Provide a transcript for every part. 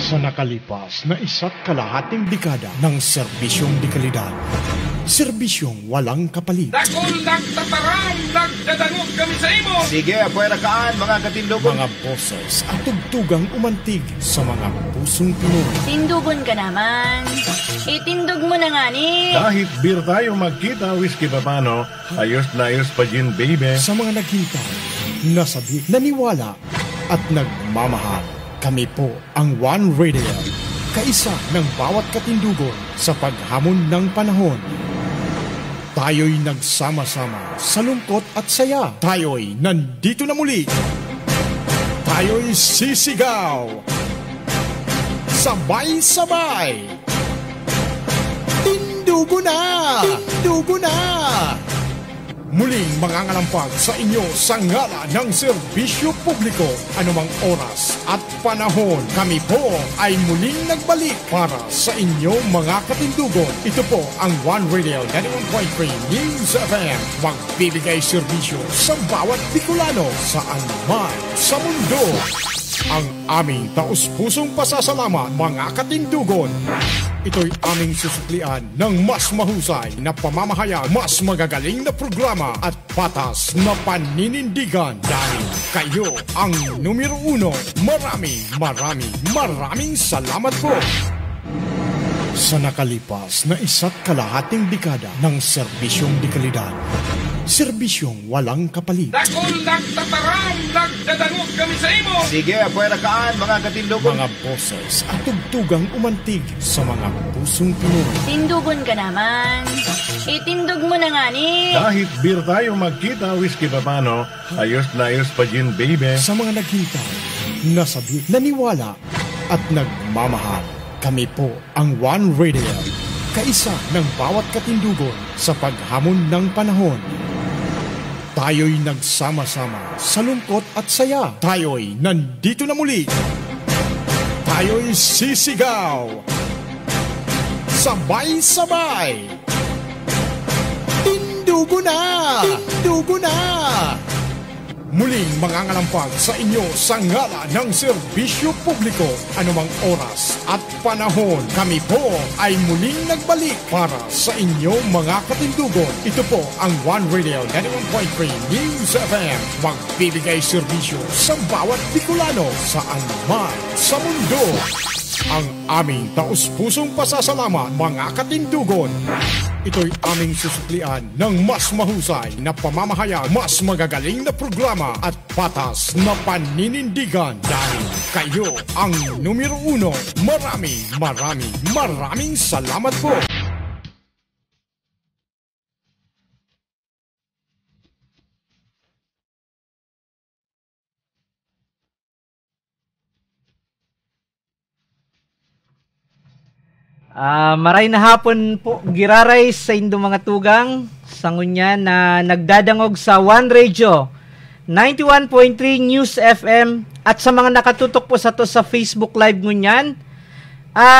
Sa nakalipas na isa't kalahating dekada ng serbisyong dekalidad, serbisyong walang kapalit. Dakol nagtataram, nagdadangog kami sa imo. Sige, apuera kaan, mga katindugon. Mga boses at tugtugang umantig sa mga pusong Pinoy. Tindugon ka naman. Itindog mo na nga ni. Kahit beer tayo magkita, whiskey pa paano, ayos na ayos pa gin, baby. Sa mga naghintay, nasabi, naniwala at nagmamahal. Kami po ang One Radio, kaisa ng bawat katindugon sa paghamon ng panahon. Tayo'y nagsama-sama sa lungkot at saya. Tayo'y nandito na muli. Tayo'y sisigaw. Sabay-sabay. Tindugo na! Tindugo na! Muling mangangalampag sa inyo sa ngala ng serbisyo publiko. Anumang oras at panahon, kami po ay muling nagbalik para sa inyo mga katindugon. Ito po ang One Radio 91.3 News FM. Magbibigay serbisyo sa bawat Bicolano saan man sa mundo. Ang aming taus-pusong pasasalamat mga katindugon. Ito'y aming susuklian ng mas mahusay na pamamahayag, mas magagaling na programa at patas na paninindigan dahil kayo ang numero uno. Maraming salamat po. Sa nakalipas na isa't kalahating dekada ng serbisyong dekalidad, serbisyong walang kapalit. Dakol nagtataram, nagdadangog kami sa imo. Sige, apuera kaan, mga katindugon. Mga boses at tugtugang umantig sa mga pusong Pinoy. Tindugon ka naman. Itindog mo na nga ni. Kahit beer tayo magkita, whiskey pa paano, ayos na ayos pa gin, baby. Sa mga naghintay, nasabi, naniwala at nagmamahal. Kami po ang One Radio, kaisa ng bawat katindugon sa paghamon ng panahon. Tayo'y nagsama-sama sa lungkot at saya. Tayo'y nandito na muli. Tayo'y sisigaw. Sabay-sabay. Tindugo na! Tindugo na! Muling mangangalampag sa inyo sa ngala ng serbisyo publiko. Anumang oras at panahon, kami po ay muling nagbalik para sa inyo mga katindugon. Ito po ang One Radio 91.3 News FM. Magbibigay serbisyo sa bawat Bicolano saan man sa mundo. Ang aming taus-pusong pasasalamat mga katindugon. Ito'y aming susuklian ng mas mahusay na pamamahayag, mas magagaling na programa at patas na paninindigan dahil kayo ang numero uno. Maraming salamat po. Maray na hapon po giraray sa indo mga tugang sangunya na nagdadangog sa One Radio 91.3 News FM at sa mga nakatutok po sa to sa Facebook Live ngunyan.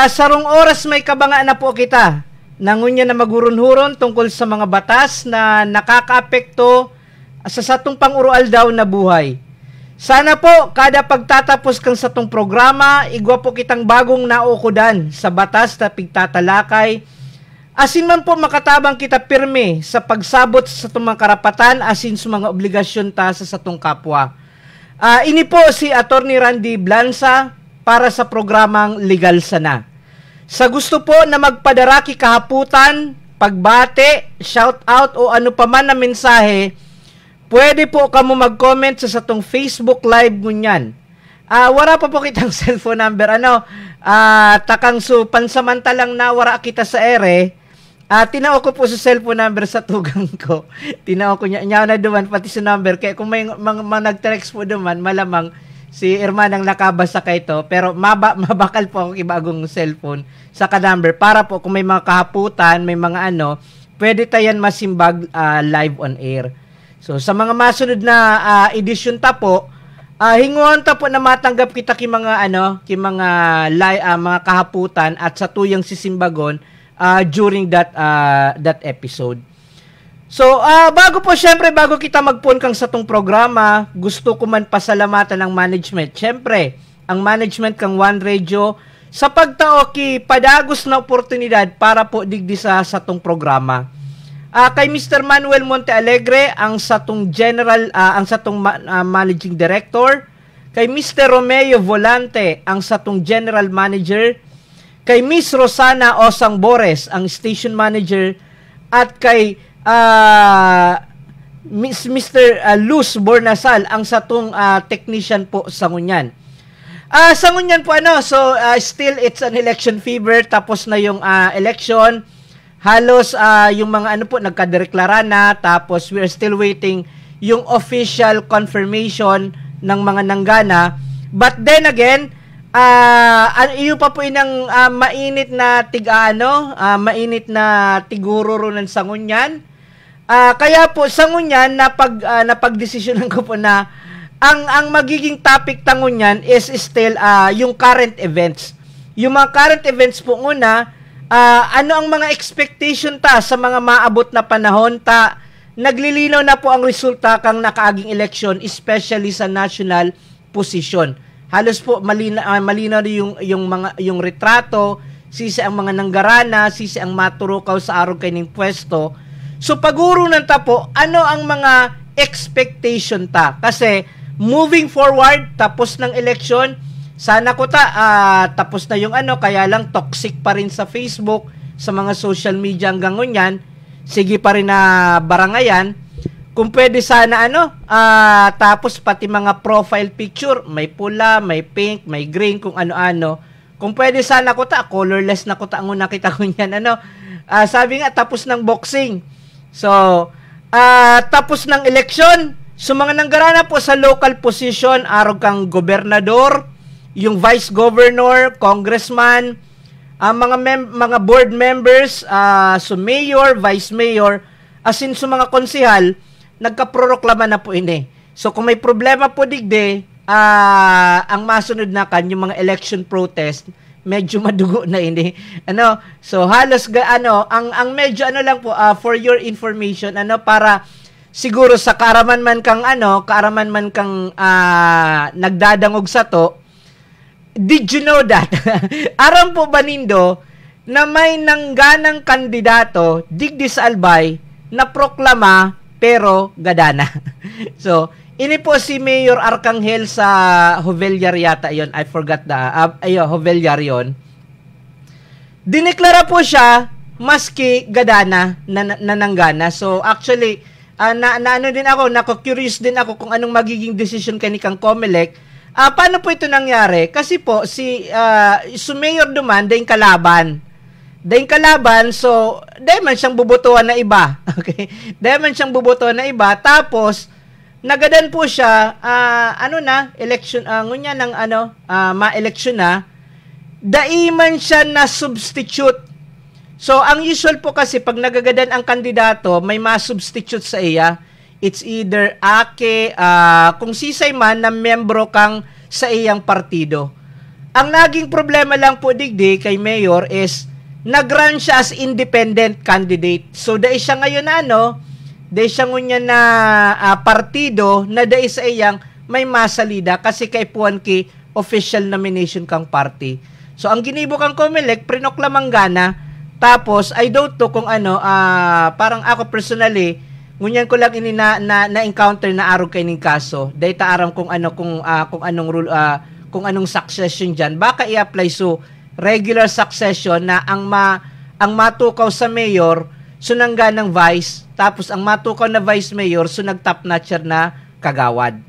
Sarong oras may kabanga na po kita nangunya na magurun-huron tungkol sa mga batas na nakakaapekto sa satong pangurual daw na buhay. Sana po, kada pagtatapos kang sa tong programa, igwa po kitang bagong naukudan sa batas na pigtatalakay. Asin man po makatabang kita pirme sa pagsabot sa itong mga karapatan asin sa mga obligasyon ta sa satong kapwa. Ini po si Attorney Randy Blanza para sa programang Legal Sana. Sa gusto po na magpadaraki kahaputan, pagbate, shout out o ano pa man na mensahe, pwede po kamo mag-comment sa satong Facebook Live ngunyan. Wala pa po kitang cellphone number. Takang so pansamantalang nawara kita sa ere. Tinao ko po sa cellphone number sa tugang ko. Tinao ko niya na duman pati sa number. Kaya kung may mga nag-text po duman, malamang si Hermanang nakabasa kay to. Pero mabakal po ako ibagong cellphone sa ka-number. Para po kung may mga kahaputan, may mga pwede tayan masimbag live on air. So sa mga masunod na edisyon ta po, hinguan ta po na matanggap kita ki mga mga kahaputan at sa tuyang sisimbagon during that episode. So bago kita magpun kang sa tong programa, gusto ko man pasalamatan ang management. Syempre, ang management kang One Radio sa pagtao ki padagos na oportunidad para po digdi sa satong programa. Kay Mr. Manuel Montealegre ang satong general ang satong managing director, kay Mr. Romeo Volante ang satong general manager, kay Miss Rosana Osang Bores ang station manager, at kay Mr. Luz Bornasal ang satong technician po sa ngunyan. Sa ngunyan po still it's an election fever, tapos na yung election. Halos yung mga po nagkadeklara na, tapos we're still waiting yung official confirmation ng mga nanggana. But then again, iyo pa po inang mainit na mainit na tiguro ng sangunyan. Kaya po sangunyan napagdesisyonan ko po na ang magiging topic tangunyan is still yung current events. Yung mga current events po muna, ano ang mga expectation ta sa mga maabot na panahon ta. Naglilinaw na po ang resulta kang nakaaging eleksyon, especially sa national position. Halos po malinaw yung retrato, sisi ang mga nanggarana, sisi ang maturukaw sa araw kayong pwesto. So paguro ng tapo, ano ang mga expectation ta? Kasi moving forward, tapos ng election, sana ko tapos na yung kaya lang toxic pa rin sa Facebook, sa mga social media hanggang ngunyan, sige pa rin na barangayan. Kung pwede sana tapos pati mga profile picture, may pula, may pink, may green, kung ano-ano. Kung pwede sana ko colorless na ko ang nakita ko niyan, sabi nga, tapos ng boxing. So, tapos ng eleksyon, so mga nanggarana po sa local position, araw kang gobernador, yung vice governor, congressman, mga board members, so mayor, vice mayor, as in so mga konsehal, nagkaproklama na po ini. So kung may problema po digde, ang masunod na yung mga election protest, medyo madugo na ini. So halos ang medyo lang po for your information, para siguro sa kaaraman man kang nagdadangog sa to. Did you know that? Aram po ba nindo na may nangganang kandidato digdi sa Albay na proklama pero gadana. So ini po si Mayor Arcangel sa Jovellar yata yon. I forgot Jovellar yon. Dineklara po siya maski gadana na nanggana. So actually nako-curious din ako kung anong magiging decision kanikang Comelec. Paano po ito nangyari? Kasi po si Mayor Duman dahil kalaban. So dahil man siyang bubutuan na iba. Okay? Dahil man siyang bubutuan na iba, tapos nagadan po siya, election, ngunya ng ma-election na, daiman siya na substitute. So, ang usual po kasi, pag nagagadan ang kandidato, may ma-substitute sa iya. It's either kung sisay man na membro kang sa iyang partido. Ang naging problema lang po digdi kay Mayor is, nag-run siya as independent candidate. So, dahil siya ngayon dahil siya ngunya na partido na dahil sa iyang may masalida kasi kay puwan ki official nomination kang party. So, ang ginibo kang Comelec, prinoklamang gana, tapos, I don't know kung parang ako personally, ngunyan ko lang na-encounter na araw kay ning kaso. Dahil taaram kung anong rule, kung anong succession dyan. Baka i-apply so, regular succession na ang matukaw sa mayor, sunangga ng vice, tapos ang matukaw na vice mayor, sunag-top notcher na kagawad.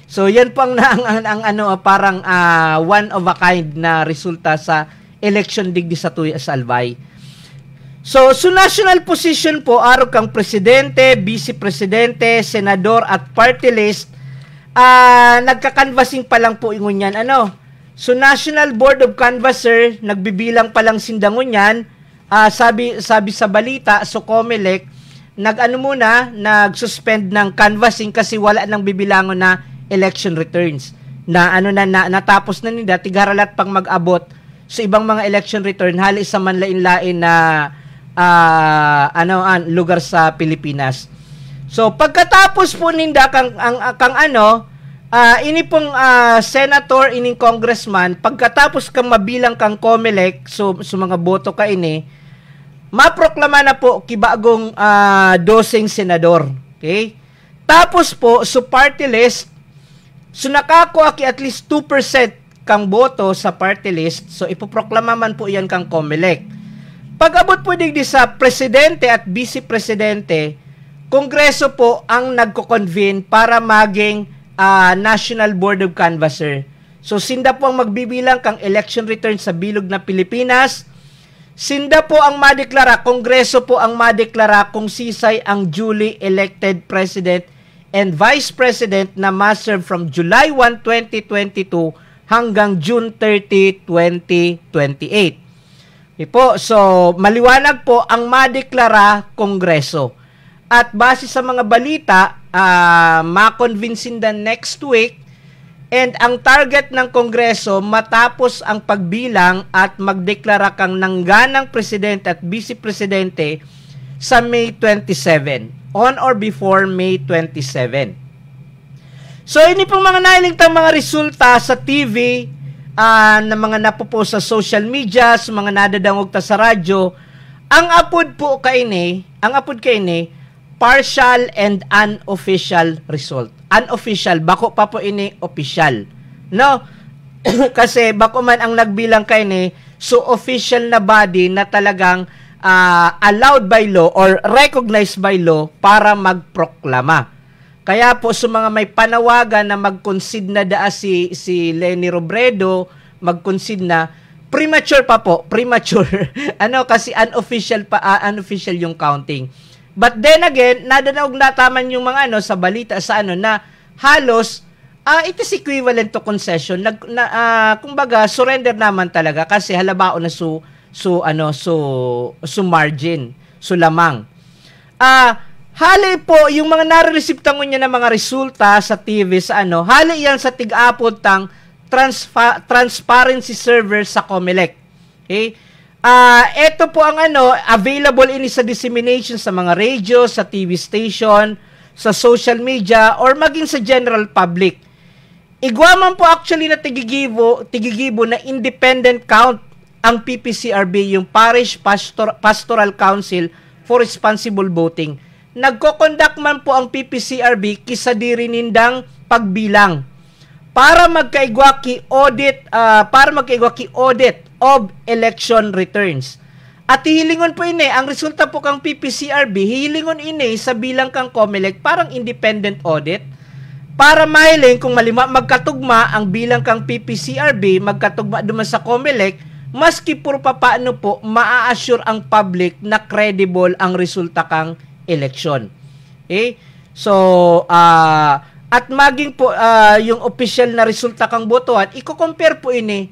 So yan po parang one of a kind na resulta sa election digdi sa Tuyas Albay. So national position po, araw kang presidente, vice-presidente, senador at party list, nagka-canvassing pa lang po ingon yan. So National Board of Canvasser, nagbibilang pa lang sindangon yan. Sabi sa balita, so Comelec, nag-suspend ng canvassing kasi wala nang bibilangon na election returns. Natapos na nila, tigaralat pang mag-abot sa ibang mga election return, hali sa manlain-lain na lugar sa Pilipinas. So, pagkatapos po ninda Ini pong senator, ining congressman, pagkatapos kang mabilang kang COMELEC, so mga boto ka ini, maproklama na po kibagong dosing senador. Okay? Tapos po, so party list, so nakakuha ki at least 2% kang boto sa party list, so ipoproklama man po yan kang COMELEC. Pag-abot po digdi sa presidente at vice-presidente, kongreso po ang nagko-convene para maging National Board of Canvasser. So sinda po ang magbibilang kang election return sa bilog na Pilipinas. Sinda po ang madeklara, kongreso po ang madeklara kung sisay ang duly elected president and vice president na ma-serve from July 1, 2022 hanggang June 30, 2028. Okay po, so maliwanag po ang madeklara kongreso. At base sa mga balita, ma-convince the next week, and ang target ng kongreso matapos ang pagbilang at magdeklara kang nangganang presidente at vice-presidente sa May 27, on or before May 27. So, ini pong mga nailingtang mga resulta sa TV, na mga napopost sa social media, sa mga nadadangog ta sa radyo. Ang apod kaini, partial and unofficial result. Unofficial, bako pa po ini official. No? Kasi bako man ang nagbilang kaini, so official na body na talagang allowed by law or recognized by law para magproklama. Kaya po sa mga may panawagan na mag-concede na si Leni Robredo, mag-concede na, premature pa po, premature. Kasi unofficial yung counting. But then again, nadanaog nataman yung mga sa balita sa na halos it is equivalent to concession. Kumbaga surrender naman talaga kasi halabao na su margin, su lamang. Hali po yung mga nare-receive niya ng mga resulta sa TV sa hali yan sa tig-apod tang transparency server sa COMELEC. Okay? Ito po ang available ini sa dissemination sa mga radio, sa TV station, sa social media, or maging sa general public. Igwaman po actually na tigigibo na independent count ang PPCRB, yung Parish Pastoral Council for Responsible Voting. Nagko-conduct man po ang PPCRB kisadiri nindang pagbilang para magkaigwa ki audit of election returns. At hihilingon po ini, ang resulta po kang PPCRB, hihilingon ini sa bilang kang COMELEC parang independent audit para mahiling kung magkatugma ang bilang kang PPCRB, magkatugma duman sa COMELEC, maski puro papaano po maa-assure ang public na credible ang resulta kang election. Okay? So, at maging po yung official na resulta kang botohan, i-compare po ini.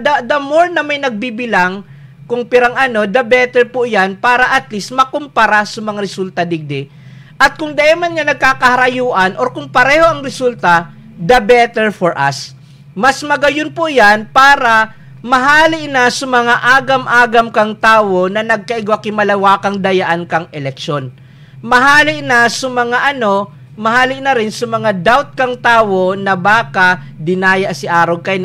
The more na may nagbibilang, kung pirang the better po yan para at least makumpara sa mga resulta digdi. At kung dahil man niya nagkakaharayuan or kung pareho ang resulta, the better for us. Mas magayon po yan para mahali na sa mga agam-agam kang tao na nagkaigwa kimalawakang dayaan kang eleksyon. Mahali na sa mga mahali na rin sa mga doubt kang tao na baka dinaya si arog kay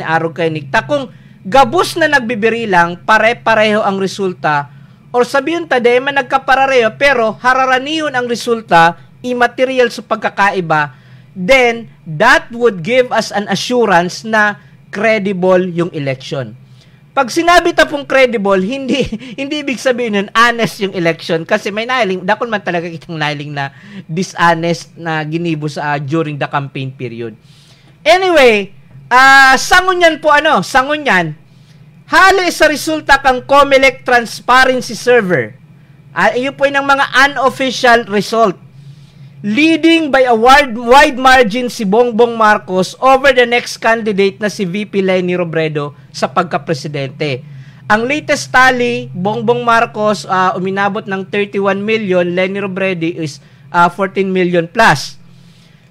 ni kung gabus na nagbibiri lang, pare-pareho ang resulta, or sabihin taday man nagkapareho pero hararanihon ang resulta, immaterial sa pagkakaiba, then that would give us an assurance na credible yung election. Pag sinabi ta pong credible, hindi ibig sabihin nun honest yung election kasi may nailing, dakon man talaga kitang nailing na dishonest na ginibo sa during the campaign period. Anyway, sangon yan po sangon yan. Hali sa resulta kang COMELEC Transparency Server. Iyon po yung mga unofficial result. Leading by a wide margin si Bongbong Marcos over the next candidate na si VP Leni Robredo sa pagka-presidente. Ang latest tally, Bongbong Marcos uminabot ng 31 million, Leni Robredo is 14 million plus.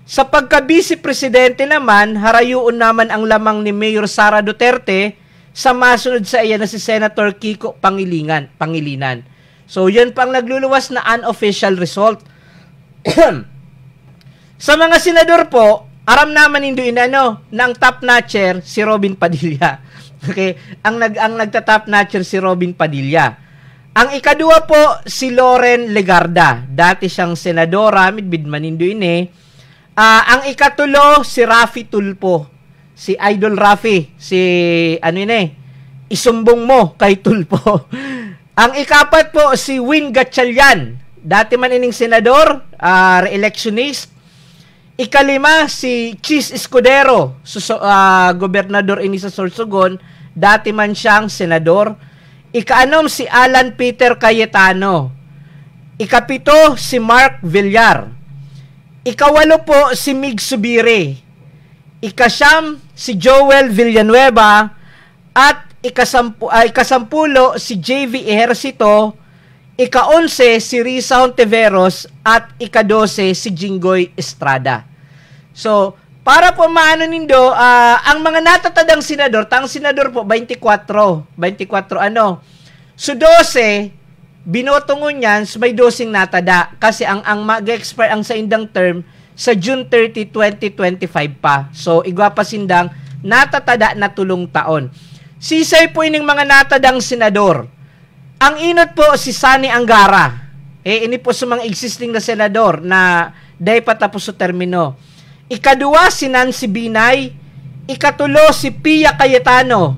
Sa pagka-vice-presidente naman, harayuon naman ang lamang ni Mayor Sara Duterte sa masunod sa iya na si Senator Kiko Pangilinan. So, yan pang nagluluwas na unofficial result. Sa mga senador po, aram naman indo inano ng top notcher si Robin Padilla. Okay? Ang nagta-top notcher si Robin Padilla. Ang ikadua po si Loren Legarda. Dati siyang senadora, midbid man indo ini. Ang ikatulo si Raffy Tulfo. Si Idol Raffy, si isumbong mo kay Tulfo. Ang ikapat po si Win Gatchalian. Dati man ining senador, re-electionist. Ikalima si Chis Escudero, gobernador ini sa Sorsogon, dati man siyang senador. Ikaanom si Alan Peter Cayetano. Ikapito si Mark Villar. Ikawalo po si Mig Subiri. Ikasyam si Joel Villanueva. At ikasampulo si JV Ejercito. Ika-11 si Risa Hontiveros at ika-12 si Jinggoy Estrada. So, para po maano nindo, ang mga natatadang senador, tang senador po 24 ano. So 12 binoto ngunyan, so may 12 natada kasi ang mag-expire ang sa indang term sa June 30, 2025 pa. So, igwa pa sindang natatada na tulong taon. Sisay po ining mga natadang senador. Ang inot po si Sani Angara. Ini po sa mga existing na senador na day patapos sa termino. Ikadua si Nancy Binay. Ikatulo si Pia Cayetano.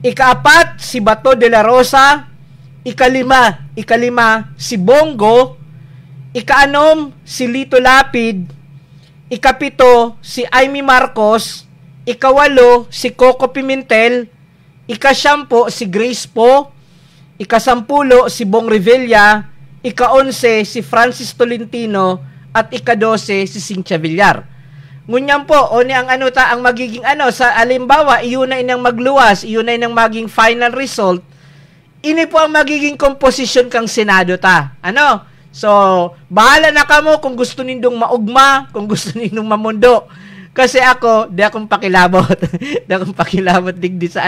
Ikaapat si Bato de la Rosa. Ikalima si Bongo. Ikaanom si Lito Lapid. Ikapito si Amy Marcos. Ikawalo si Coco Pimentel. Ikasyampo si Grace Po. Ikasampulo si Bong Revilla, ika-11 si Francis Tolentino at ika-12 si Cynthia Villar. Ngunyan po, ang magiging sa alimbawa, iyon na inang magluwas, iyon na inang maging final result, ini po ang magiging composition kang Senado ta. So, bahala na kamo kung gusto nindong maugma, kung gusto nindong mamundo. Kasi ako, di akong pakilabot. Di akong pakilabot digdi sa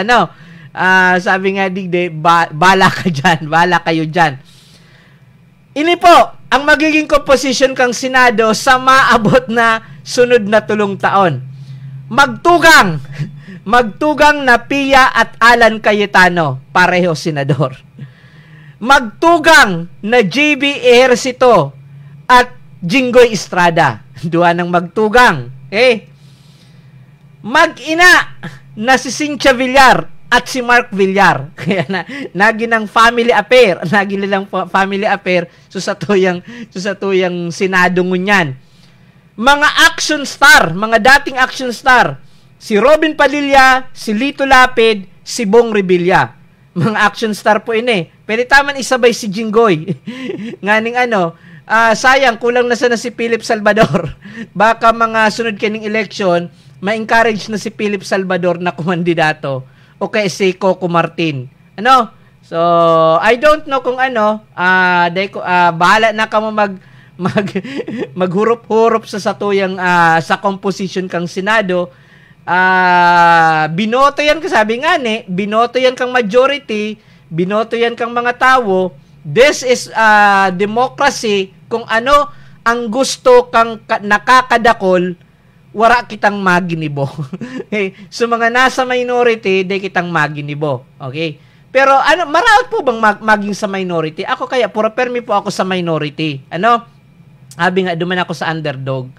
sabi nga digde, bala ka dyan, bala kayo dyan. Ini po, ang magiging composition kang Senado sa maabot na sunod na tulong taon. Magtugang na Pia at Alan Cayetano, pareho senador. Magtugang na JB Ejercito at Jinggoy Estrada, duha ng magtugang. Mag-ina na si Cynthia Villar at si Mark Villar. Kaya naginang family affair. Nagilang family affair sa tuyang Senado ngunyan. Mga action star, mga dating action star. Si Robin Padilla, si Lito Lapid, si Bong Revilla. Mga action star po ini. Pwede taman isabay si Jinggoy. Nganing sayang, kulang na sana si Philip Salvador. Baka mga sunod kaning election, ma-encourage na si Philip Salvador na kumandidato. O kaya si Coco Martin. So, I don't know kung bahala na ka mo maghurup-hurup sa satuyang sa composition kang Senado. Binoto yan, sabi nga binoto yan kang majority, binoto yan kang mga tao. This is democracy. Kung ano ang gusto kang nakakadakol, wara kitang maginibo. Okay? So, mga nasa minority, di kitang maginibo. Okay? Pero, maraot po bang maging sa minority? Ako kaya, pura permi po ako sa minority. Sabi nga, duman ako sa underdog.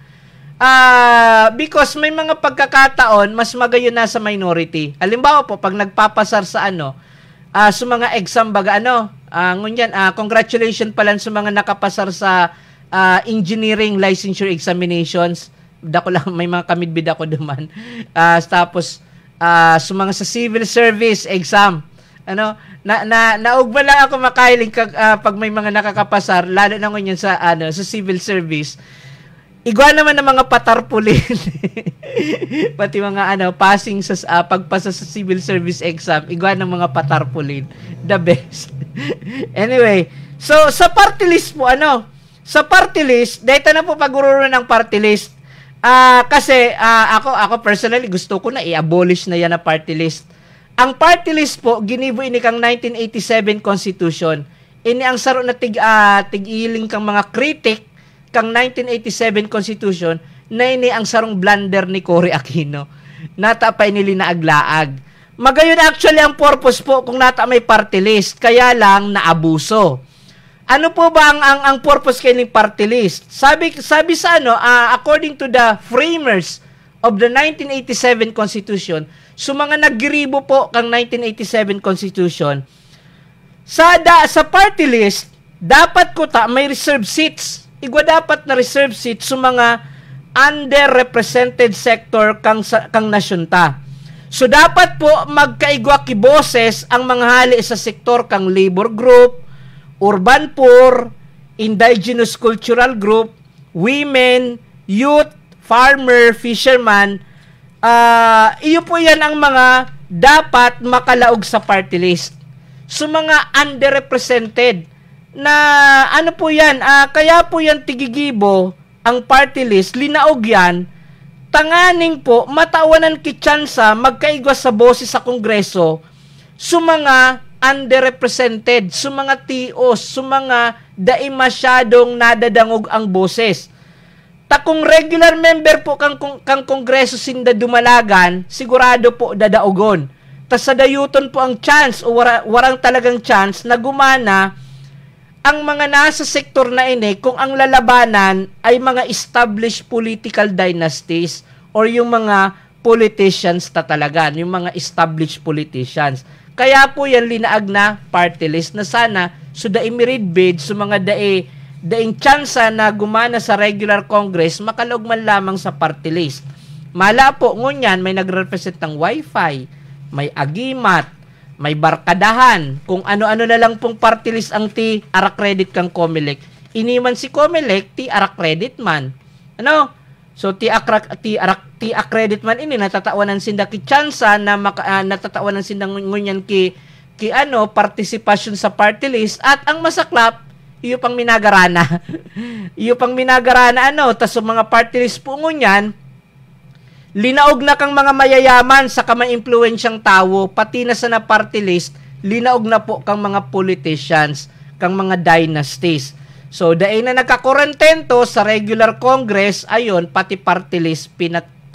Because may mga pagkakataon, mas magayon na sa minority. Halimbawa po, pag nagpapasar sa sa mga exam baga, ngunyan, congratulations pala sa mga nakapasar sa engineering licensure examinations. Dako lang, may mga kamidbid ako duman. Tapos, sa mga sa civil service exam, naugba lang ako makailing pag may mga nakakapasar, lalo na ngunyan sa civil service. Igwa naman ng mga patarpulin. Pati mga passing sa pagpasa sa civil service exam, igwa ng mga patarpulin. The best. Anyway, so sa party list po sa party list, data na po pag-ururo ng party list. Kasi ako personally gusto ko na i-abolish na yan na party list. Ang party list po ginibo ini kang 1987 Constitution. Ini ang saro na tig-iling kang mga critic kang 1987 Constitution na ini ang sarong blunder ni Cory Aquino. Natapay nili na aglaag. Magayon actually ang purpose po kung nata may party list, kaya lang naabuso. Ano po ba ang purpose kay ng party list? Sabi sa according to the framers of the 1987 Constitution, so mga naggiribo po kang 1987 Constitution, sa party list, dapat ko may reserved seats. Igwa dapat na reserved seats sa mga underrepresented sector kang nasyon ta. So dapat po magkaigwa ki boses ang mga hali sa sektor kang labor group, urban poor, indigenous cultural group, women, youth, farmer, fisherman. Iyo po yan ang mga dapat makalaog sa party list. So mga underrepresented na ano po yan, kaya po yan tigigibo ang party list, linaog yan, tanganing po, matawanan kitsansa, magkaigwa sa boses sa Kongreso, sa mga underrepresented, sa mga TOs, sa mga dai masyadong nadadangog ang boses. Kung regular member po kang Kongreso sinda dumalagan, sigurado po dadaogon. Tas sa dayuton po ang chance o warang talagang chance na gumana ang mga nasa sektor na ini kung ang lalabanan ay mga established political dynasties or yung mga politicians talaga, yung mga established politicians. Kaya po yan linaag na party list na sana so da imirid bid so mga daing tsansa na gumana sa regular Congress makalog man lamang sa party list. Mala po ngunyan may nagrepresent ng wifi, may agimat, may barkadahan, kung ano-ano na lang pong party list ang ti ara-credit kang Comelec. Iniman si Comelec, ti ara-credit man. Ano? So, ti a-credit man ini, natatawanan sinda ki tsansa na natatawanan sinda ngunyan ki participation sa party list at ang masaklap, iyo pang minagarana. Iyo pang minagarana, tas so mga party list po ngunyan, linaog na kang mga mayayaman sa kama-impluensyang tao, pati na sa na party list, linaog na po kang mga politicians, kang mga dynasties. So, dahil na nagkakontento sa regular Congress, ayon, pati party list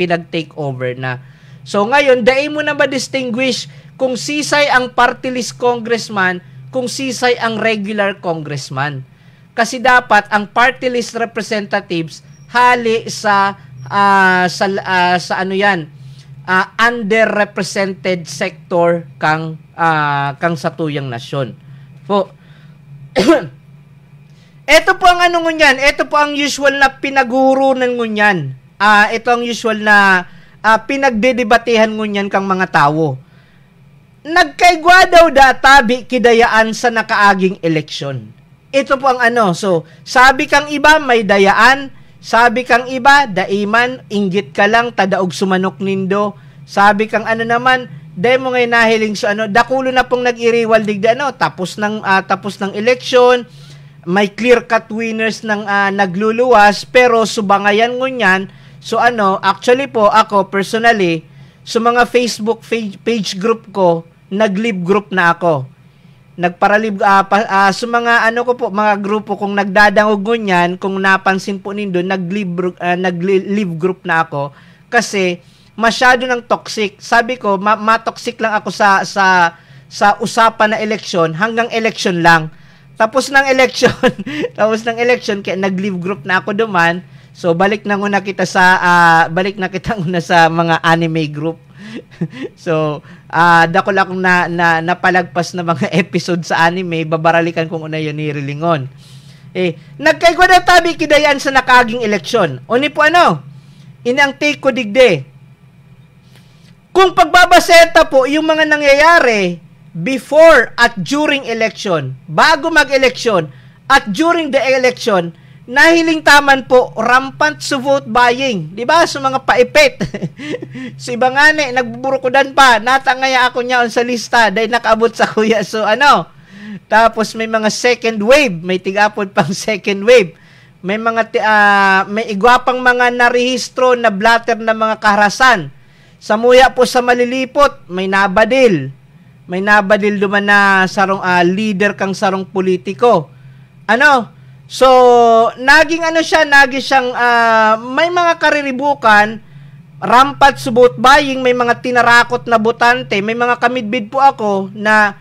pinag-take over na. So, ngayon, dahil mo na ba distinguish kung sisay ang party list congressman, kung sisay ang regular congressman. Kasi dapat ang party list representatives hali sa underrepresented sector kang satuyang nasyon. Po. Ito po ang ngunyan, ito po ang usual na pinaghuhurunan ngunyan. Ito ang usual na pinagdedebatehan ngunyan kang mga tao. Nagkaigwa daw tabi kidayaan sa nakaaging eleksyon. Ito po ang so sabi kang iba may dayaan, sabi kang iba, daiman, inggit ka lang, tadaog sumanok nindo. Sabi kang naman, dahil mo ngayon nahiling so dakulo na pong nag-iriwal digda tapos ng election, may clear-cut winners ng nagluluwas, pero subangayan ngunyan, so actually po, ako personally, sa mga Facebook page group ko, nag-live group na ako. Nagparalib sa mga mga grupo kung nagdadangog ngunyan, kung napansin po nindo nag-live group na ako kasi masyado ng toxic. Sabi ko ma-toxic lang ako sa usapan na eleksyon hanggang election lang. Tapos ng election kaya nag-live group na ako duman. So balik na kita sa mga anime group. So, dako lang akong napalagpas na mga episode sa anime, babaralikan kung una yun nirilingon. Nagkaigwa na tabi kidayan sa nakaging eleksyon. Uni po ini ang take ko digde. Kung pagbabaseta po yung mga nangyayari before at during election, bago mag-eleksyon at during the election, nahiling taman po rampant sa vote buying, di ba? So mga paipet. So iba nga nagbuburukudan pa, natangaya ako niya sa lista dahil nakaabot sa kuya. So tapos may mga second wave, may tigapod pang second wave. May mga may igwapang mga narehistro na blatter na mga kaharasan. Sa muya po sa malilipot, may nabadil. May nabadil duman na sarong leader kang sarong politiko. So, naging siyang may mga kariribukan, rampat subot buying, may mga tinarakot na botante, may mga kamidbid po ako na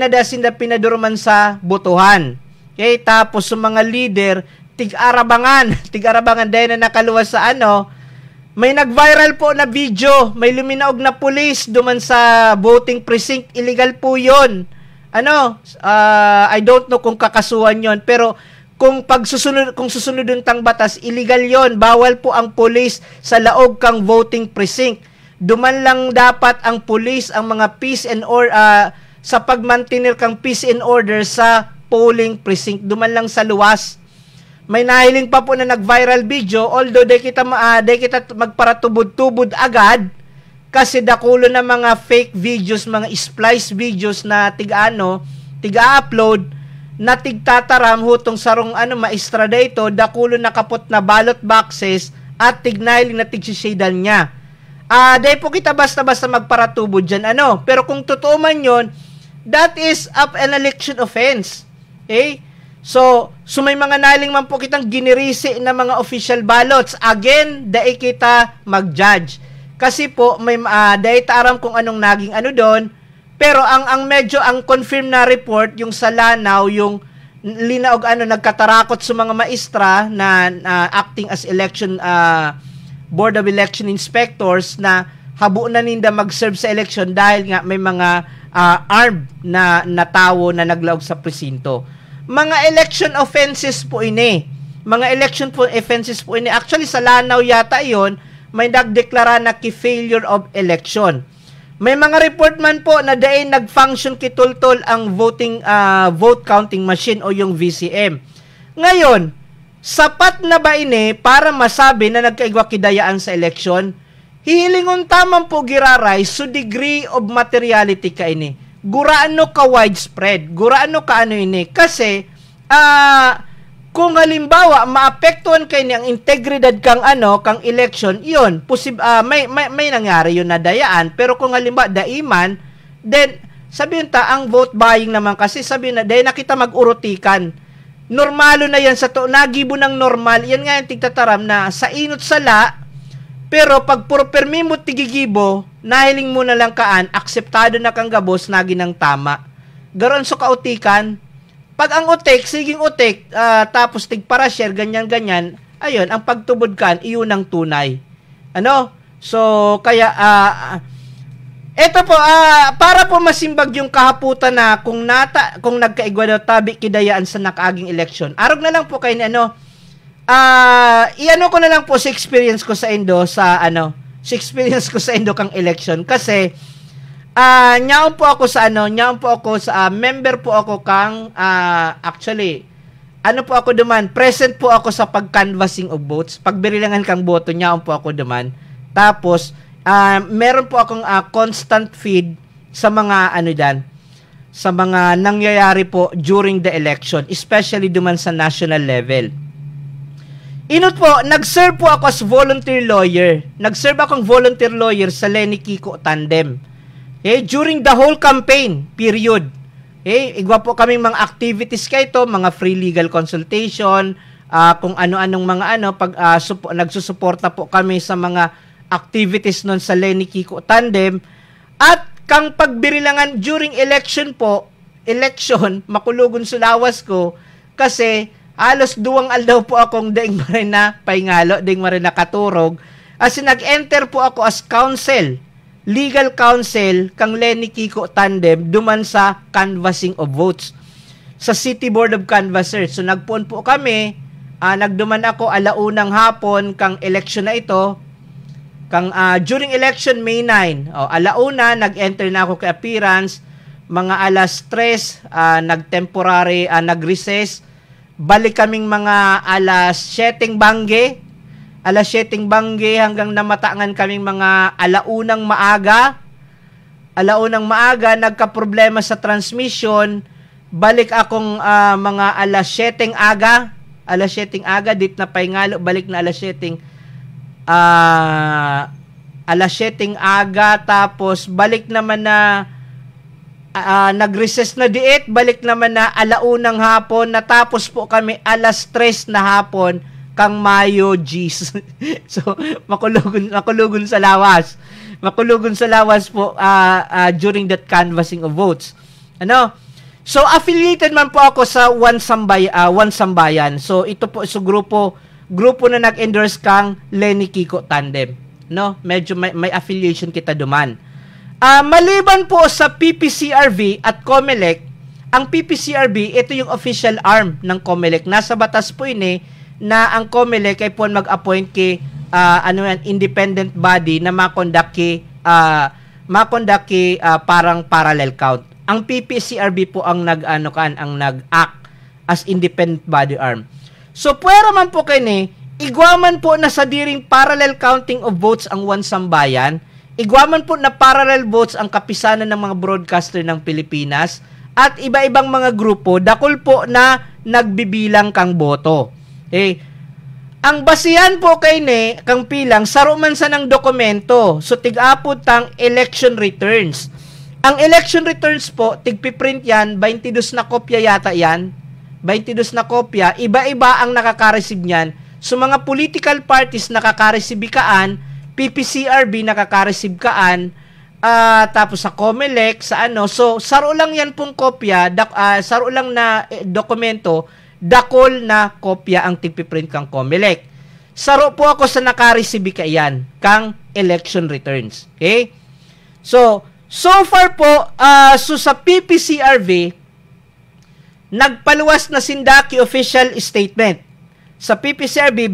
dasin na pinadurman sa botohan. Okay, tapos sa mga leader, tig-arabangan dahil na nakaluwas sa may nag-viral po na video, may luminaog na pulis duman sa voting precinct, illegal po yun. I don't know kung kakasuhan yon, pero kung susunod tang batas, illegal yon. Bawal po ang pulis sa laog kang voting precinct. Duman lang dapat ang pulis, ang mga peace and sa pagmantinir kang peace and order sa polling precinct. Duman lang sa luwas. May nahiling pa po na nag-viral video, although di kita magparatubod-tubod agad kasi dakulo na mga fake videos, mga splice videos na tiga-upload na tigtataram hutong sarong maestra dito, dakulo nakapot na ballot boxes at tignahiling na tigsishadan niya. Dahil po kita basta-basta magparatubod dyan, pero kung totoo man yun, that is an election offense. Okay? So may mga naling man po kitang ginirisi na mga official ballots. Again, dahil kita mag-judge. Kasi po, dahil taram kung anong naging doon, pero ang medyo, ang confirm na report, yung sa Lanao, yung linaog nagkatarakot sa mga maestra na acting as election, Board of Election Inspectors na habo na ninda mag-serve sa election dahil nga may mga armed na tao na naglaog sa presinto. Mga election offenses po ini. Actually, sa Lanao yata yon, may nagdeklara na failure of election. May mga report man po na dahil nag-function kitultol ang vote counting machine o yung VCM. Ngayon, sapat na ba ini para masabi na nagkaigwa kidayaan sa election? Hilingon tamang po giraray so degree of materiality ka ini. Guraano ka widespread? Guraano ka ini? Kasi, kung halimbawa maapektuhan kayo ang integridad kang kang election, yun may nangyari yun na dayaan. Pero kung halimbawa daiman, then sabihin ang vote buying naman kasi sabihin na dahil nakita mag-urutikan, normalo na yan sa nagibo ng normal. Yan nga yung tigtataram na sa inot sala, pero pag puro permi mo tigigibo, nahiling mo na lang kaan, akseptado na kang gabos, nagi ng tama. Garon so kautikan. Pag ang utek, siging utek, tapos tigpara share, ganyan-ganyan, ayun, ang pagtubod kan, iyon ang tunay. So, kaya, eto po, para po masimbag yung kahaputan na kung nagkaigwa daw tabi kidayaan sa nakaaging eleksyon. Arog na lang po kayo ni ko na lang po sa experience ko sa Indo, sa kang election. Kasi, nyaon po ako sa member po ako kang actually po ako duman, present po ako sa pag-canvassing of votes, pagbirilangan kang boto, nyaon po ako duman. Tapos meron po akong constant feed sa mga sa mga nangyayari po during the election, especially duman sa national level. Inot po, nag-serve po ako as volunteer lawyer. Nag-serve akong volunteer lawyer sa Lenny Kiko Tandem. During the whole campaign period, igwa po kaming mga activities kayo, mga free legal consultation, kung ano-anong mga nagsusuporta po kami sa mga activities nun sa Lenny Kiko Tandem. At kang pagbirilangan during election, makulugon sulawas ko, kasi halos duwang aldaw po akong daing marin na paingalo, daing marin na katurog, as nag-enter po ako as legal counsel kang Lenny Kiko Tandem duman sa canvassing of votes sa City Board of Canvassers. So nagpuon po kami, nagduman ako alaunang hapon kang election na ito, kang during election May 9. Alauna nag-enter na ako kay appearance, mga alas 3 nag-temporary nag-recess, balik kaming mga alas 7 bangge hanggang namatangan kaming mga alaunang maaga, nagka-problema sa transmission, balik akong mga alas 7 aga, dit na paingalo, balik na alas 7 aga, tapos balik naman na nag-recess na diet, balik naman na 1:00 hapon, natapos po kami 3:00 na hapon kang Mayo G's. So, makulugon sa lawas. Makulugon sa lawas po during that canvassing of votes. Ano? So, affiliated man po ako sa One Sambayan. So, ito po sa grupo na nag-endorse kang Lenny Kiko Tandem. No? Medyo may affiliation kita duman. Maliban po sa PPCRV at COMELEC, ang PPCRV, ito yung official arm ng COMELEC. Nasa batas po yun na ang COMELEC ay po mag-appoint kay independent body na makonduct parang parallel count. Ang PPCRB po ang nag-act as independent body arm. So, puwera man po kayo igwaman po na sa diring parallel counting of votes ang One Sambayan, igwaman po na parallel votes ang kapisanan ng mga broadcaster ng Pilipinas, at iba-ibang mga grupo, dakol po na nagbibilang kang boto. Ang basihan po kay kang pilang, saro man sa ng dokumento, so tig-apod tang election returns. Ang election returns po, tig-piprint yan, 22 na kopya yata yan, 22 na kopya, iba-iba ang nakaka-receive niyan. So mga political parties nakaka-receive kaan, PPCRB nakaka-receive kaan, tapos sa COMELEC, sa so saro lang yan pong kopya, saro lang na dokumento, dakol na kopya ang tig-piprint kang COMELEC. Saro po ako sa nakaka-receive kayan, kang election returns. Okay? So far po, sa PPCRV, nagpaluwas na sindaki official statement. Sa PPCRB,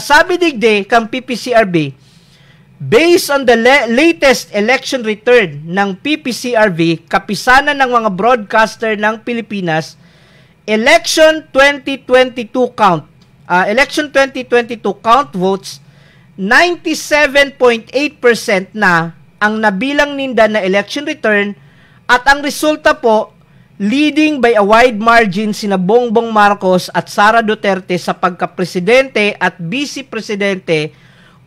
sabi digde kang PPCRB, based on the latest election return ng PPCRV, kapisanan ng mga broadcaster ng Pilipinas, election 2022 count votes, 97.8% na ang nabilang ninda na election return, at ang resulta po, leading by a wide margin sina Bongbong Marcos at Sara Duterte sa pagka-presidente at vice-presidente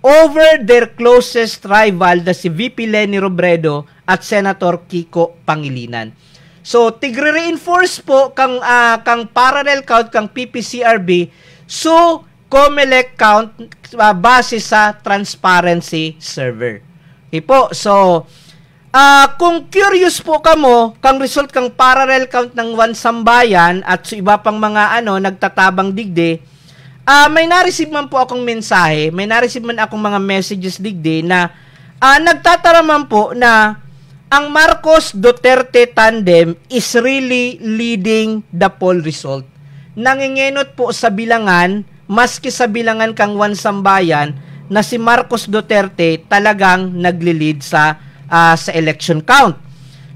over their closest rival na si VP Leni Robredo at Senator Kiko Pangilinan. So, tigre-reinforce po kang parallel count kang PPCRB, so COMELEC count base sa transparency server. Po, so, kung curious po kamo, kang result kang parallel count ng One Sambayan at sa iba pang mga nagtatabang digde, may na-receive man po akong mensahe, may na-receive man akong mga messages digde na nagtataraman po na ang Marcos-Duterte tandem is really leading the poll result. Nangingenot po sa bilangan, maski sa bilangan kang One Sambayan, na si Marcos Duterte talagang nagli-lead sa election count.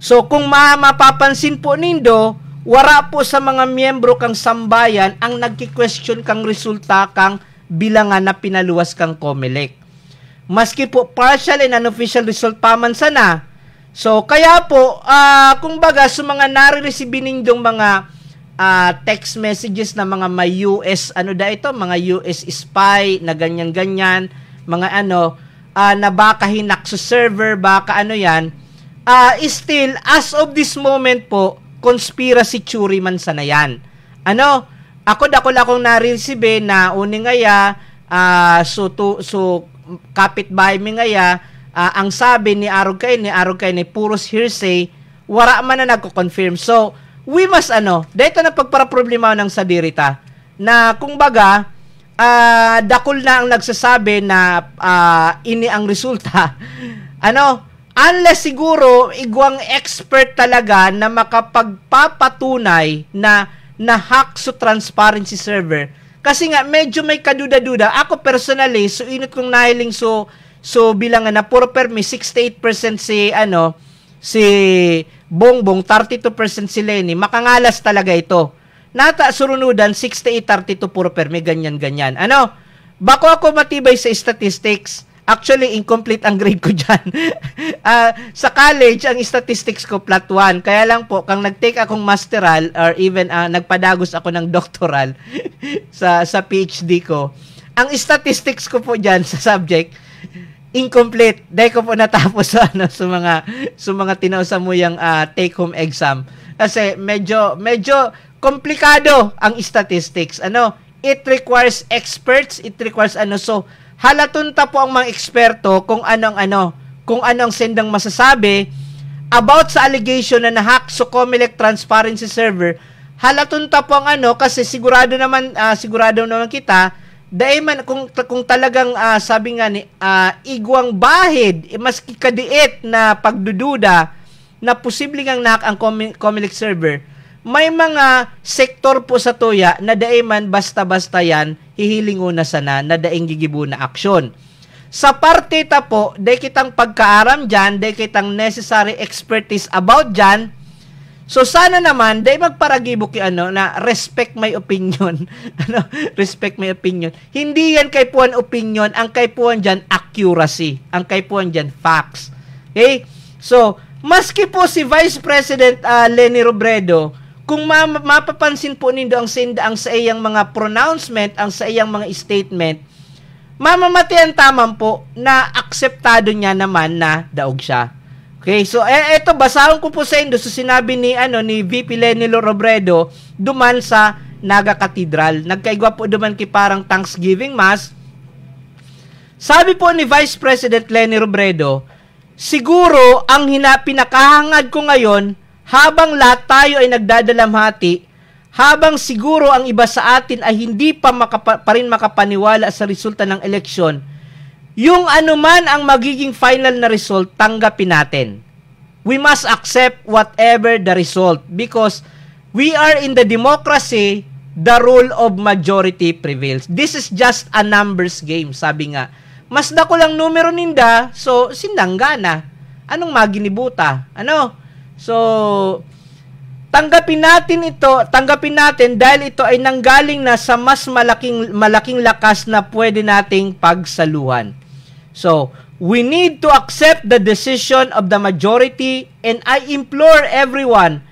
So kung mapapansin po nindo, wala po sa mga miyembro kang sambayan ang nagki-question kang resulta kang bilangan na pinaluwas kang COMELEC. Maski po partial and unofficial result pa man sana. So kaya po, kung baga sa mga nare-receive nindong mga text messages na mga may US, mga US spy na ganyan-ganyan, mga na baka hinak sa server, baka yan, still, as of this moment po, conspiracy theory man sana yan. Ako akong nare-receive na uni ngaya, so kapitbahay mi ngaya, ang sabi ni Arog kay ni puros hearsay, wara man na nagko-confirm. So, we must dito na pagpara-problema ng sadirita, na kung baga, dakol na ang nagsasabi na ini ang resulta. Unless siguro igwang expert talaga na makapagpapatunay na hack sa transparency server. Kasi nga medyo may kaduda-duda. Ako personally, so init kong nahiling so bilangan na puro permi 68% si Bongbong, 32% si Leni. Makangalas talaga ito. Nata surunudan 68-32 puro permi, ganyan-ganyan. Bako ako matibay sa statistics. Actually, incomplete ang grade ko dyan. Sa college, ang statistics ko flat 1. Kaya lang po, kung nag-take akong masteral or even nagpadagos ako ng doctoral sa PhD ko, ang statistics ko po dyan sa subject incomplete. Dahil ko po natapos sa mga tinausa mo yung take home exam. Kasi medyo komplikado ang statistics. It requires experts, it requires so halatunta po ang mga eksperto kung anong sendang masasabi about sa allegation na nahack sa Comelec transparency server. Halatunta po ang kasi sigurado naman kita dahil man kung talagang sabi nga ni igwang bahid maski kadiit na pagdududa na posibleng ang nahack ang Comelec server, may mga sektor po sa tuya na dahil man basta-basta yan hihilingo na sana na daing gigibo na aksyon. Sa parte ta po dahil kitang pagkaaram dyan, dahil kitang necessary expertise about dyan. So sana naman dahil magparagibo ki na respect my opinion. Respect my opinion. Hindi yan kay puan opinion, ang kay puan dyan accuracy. Ang kay puan dyan facts. Okay? So, maski po si Vice President Leni Robredo, kung mapapansin po nindo ang sa iyang mga pronouncement, ang sa iyang mga statement, mamamatian tamang po na akseptado niya naman na daog siya. Okay, so eto basahin ko po sa inyo so sinabi ni VP Leni Robredo duman sa Naga Cathedral. Nagkaigwa po duman ki parang Thanksgiving Mass. Sabi po ni Vice President Leni Robredo, siguro ang pinakahangad ko ngayon habang lahat tayo ay nagdadalamhati, habang siguro ang iba sa atin ay hindi pa rin makapaniwala sa resulta ng eleksyon, yung anuman ang magiging final na result, tanggapin natin. We must accept whatever the result because we are in the democracy, the rule of majority prevails. This is just a numbers game, sabi nga. Mas dako lang numero ninda, so sindangga na. Anong maginibuta? So, tanggapin natin dahil ito ay nanggaling na sa mas malaking lakas na pwede nating pagsaluhan. So, we need to accept the decision of the majority and I implore everyone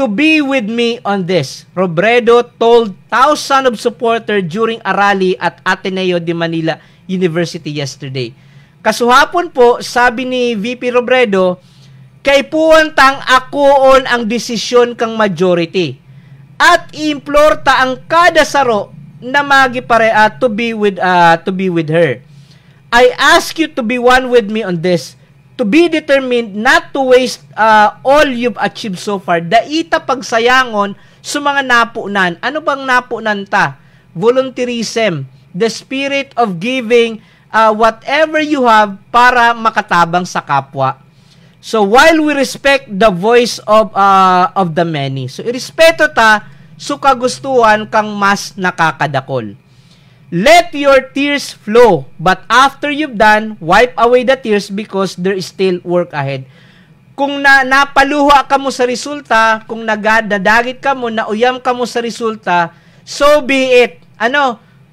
to be with me on this. Robredo told thousands of supporters during a rally at Ateneo de Manila University yesterday. Kasuhapon po, sabi ni VP Robredo, kay puwan tang akuon ang desisyon kang majority at i-implore ta ang kada saro na magipare to be with her. I ask you to be one with me on this, to be determined not to waste all you've achieved so far. Daita pagsayangon sa mga napunan. Ano bang napunan ta? Volunteerism, the spirit of giving whatever you have para makatabang sa kapwa. So while we respect the voice of the many, so irespeto ta so kagustuhan kang mas nakakadakol. Let your tears flow, but after you've done, wipe away the tears because there is still work ahead. Kung napaluha ka mo sa resulta, kung nagadadagit ka mo, nauyam ka mo sa resulta, so be it.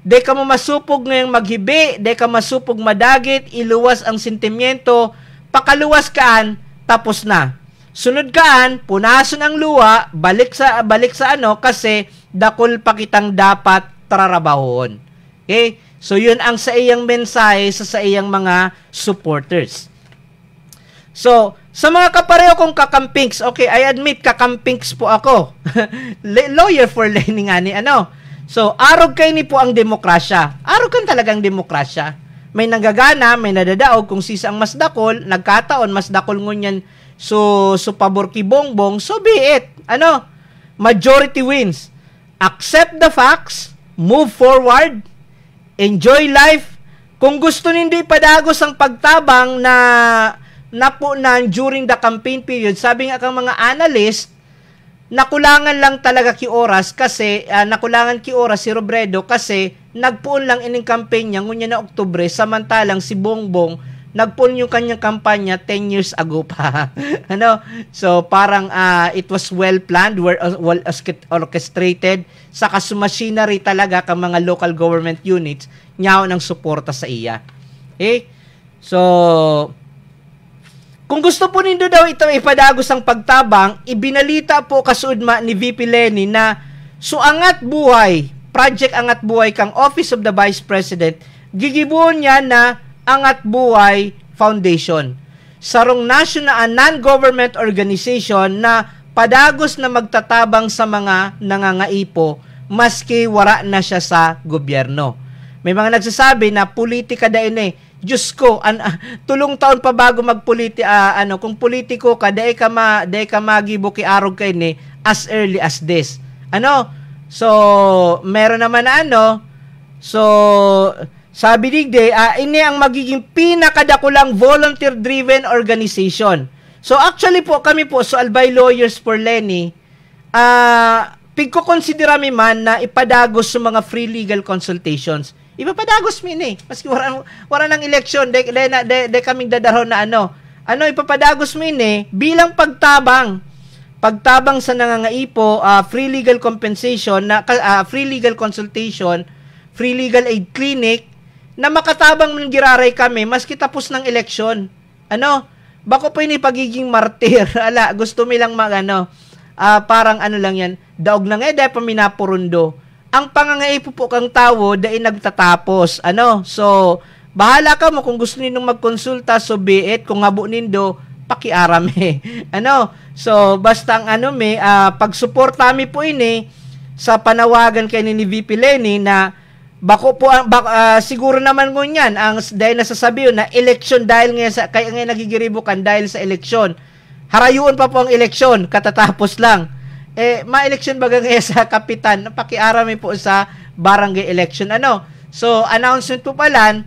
Di ka mo masupog ngayong maghibi, di ka masupog madagit, iluwas ang sentimiento, pakaluwas kaan, tapos na. Sunod kaan, punason ang luwa, balik sa kasi dakol pa kitang dapat trarabahon. Okay? So, yun ang sa iyang mensahe sa iyang mga supporters. So, sa mga kapareho kong kakampings, okay, I admit, kakampings po ako. Lawyer for Leni nga ni So, arog kayo ni po ang demokrasya. Arog kan talagang demokrasya. May nanggagana, may nadadaog, kung sisa ang mas dakol, nagkataon, mas dakol ngunyan so pabor ki Bongbong, so be it. Majority wins. Accept the facts, move forward, enjoy life. Kung gusto nindo ipadagos ang pagtabang na napunan during the campaign period, sabi nga kang mga analyst, nakulangan lang talaga ki oras kasi nakulangan ki oras si Robredo kasi nagpuon lang ining campaign niya ngunya na Oktubre, samantalang si Bongbong nagpuon yung kanyang kampanya 10 years ago pa. So parang it was well planned, well orchestrated, sa machinery talaga kang mga local government units nyaw ng suporta sa iya. Okay? So kung gusto po nindo daw ito ipadagos ang pagtabang, ibinalita po kasudma ni VP Leni na Angat Buhay, Project Angat Buhay kang Office of the Vice President, gigibuon niya na Angat Buhay Foundation. Sarong national non-government organization na padagos na magtatabang sa mga nangangaipo maski wala na siya sa gobyerno. May mga nagsasabi na politika dain Diyos ko, tulong taon pa bago kung politiko ka, dahi ka magibo ki arog kay as early as this. So, meron naman na so, sabi digde, ini ang magiging pinakadakulang volunteer-driven organization. So, actually po, kami po, so Albay Lawyers for Lenny, pigko-considera mi man na ipadagos sa mga free legal consultations. Ipapadagos mi maski wala ng eleksyon, de kaming dadarho na ipapadagos mi bilang pagtabang sa nangangaipo, free legal compensation, free legal consultation, free legal aid clinic, na makatabang ng giraray kami maski tapos ng eleksyon. Bako po ini pagiging martir. Gusto mi lang parang lang yan, daog na nga, dahil paminapurundo. Ang pangangaipo po kang tao, dahil nagtatapos. So, bahala ka mo kung gusto ninong magkonsulta, so be it. Kung habo nindo, pakiarame. So, basta ang pagsuporta mi po ini, sa panawagan kay ni VP Lenny na, siguro naman ngunyan, dahil nasasabihin na eleksyon dahil kaya nga nagigiribukan dahil sa eleksyon. Harayuon pa po ang eleksyon, katatapos lang. Ma-eleksyon baga ngayon sa kapitan, pakiarami po sa barangay election. So, announcement po pala,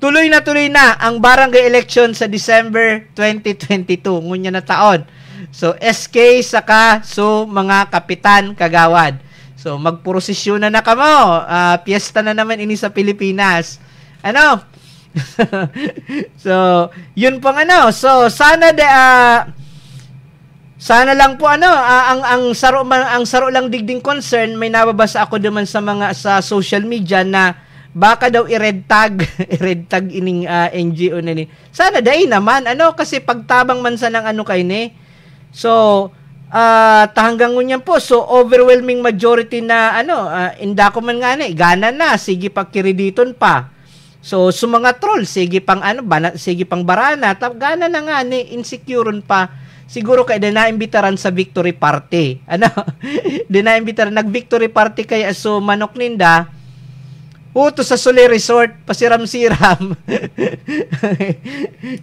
tuloy na ang barangay election sa December 2022, ngunya na taon. So, SK saka mga kapitan kagawad. So, magprosesyon na kamo. Piyesta na naman ini sa Pilipinas. So, yun pong So, sana lang po ang saro lang digding concern, may nababasa ako naman sa social media na baka daw i-red tag ining NGO na ni. Sana dai naman kasi pagtabang man sa ng kay ni. So hanggang ngunyan po, so overwhelming majority na inda ko man nga gana na sige pagkirediton pa. So mga troll sige pang sige pang barana gana na nga insecure pa. Siguro kay dinaimbitaran sa victory party. Dinaimbitaran nag-victory party kay so manok ninda. Uto sa Soli Resort, pasiram-siram.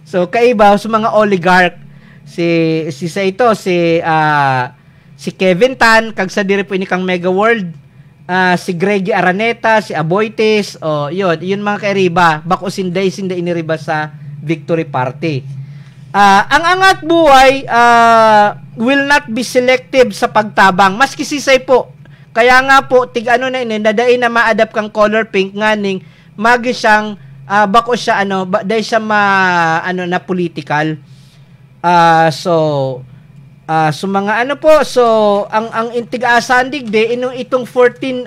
So kaiba sa mga oligarch si Kevin Tan kag sa diri po ini kang Mega World, si Greggy Araneta, si Aboites, yun mga kairiba, bako sinday iniriba sa victory party. Ang Angat Buhay will not be selective sa pagtabang. Maski sisay po. Kaya nga po, nadai na ma-adapt kang color pink nganing magi siyang bako siya dahil siya na political. So mga so ang intig-asan digde itong 14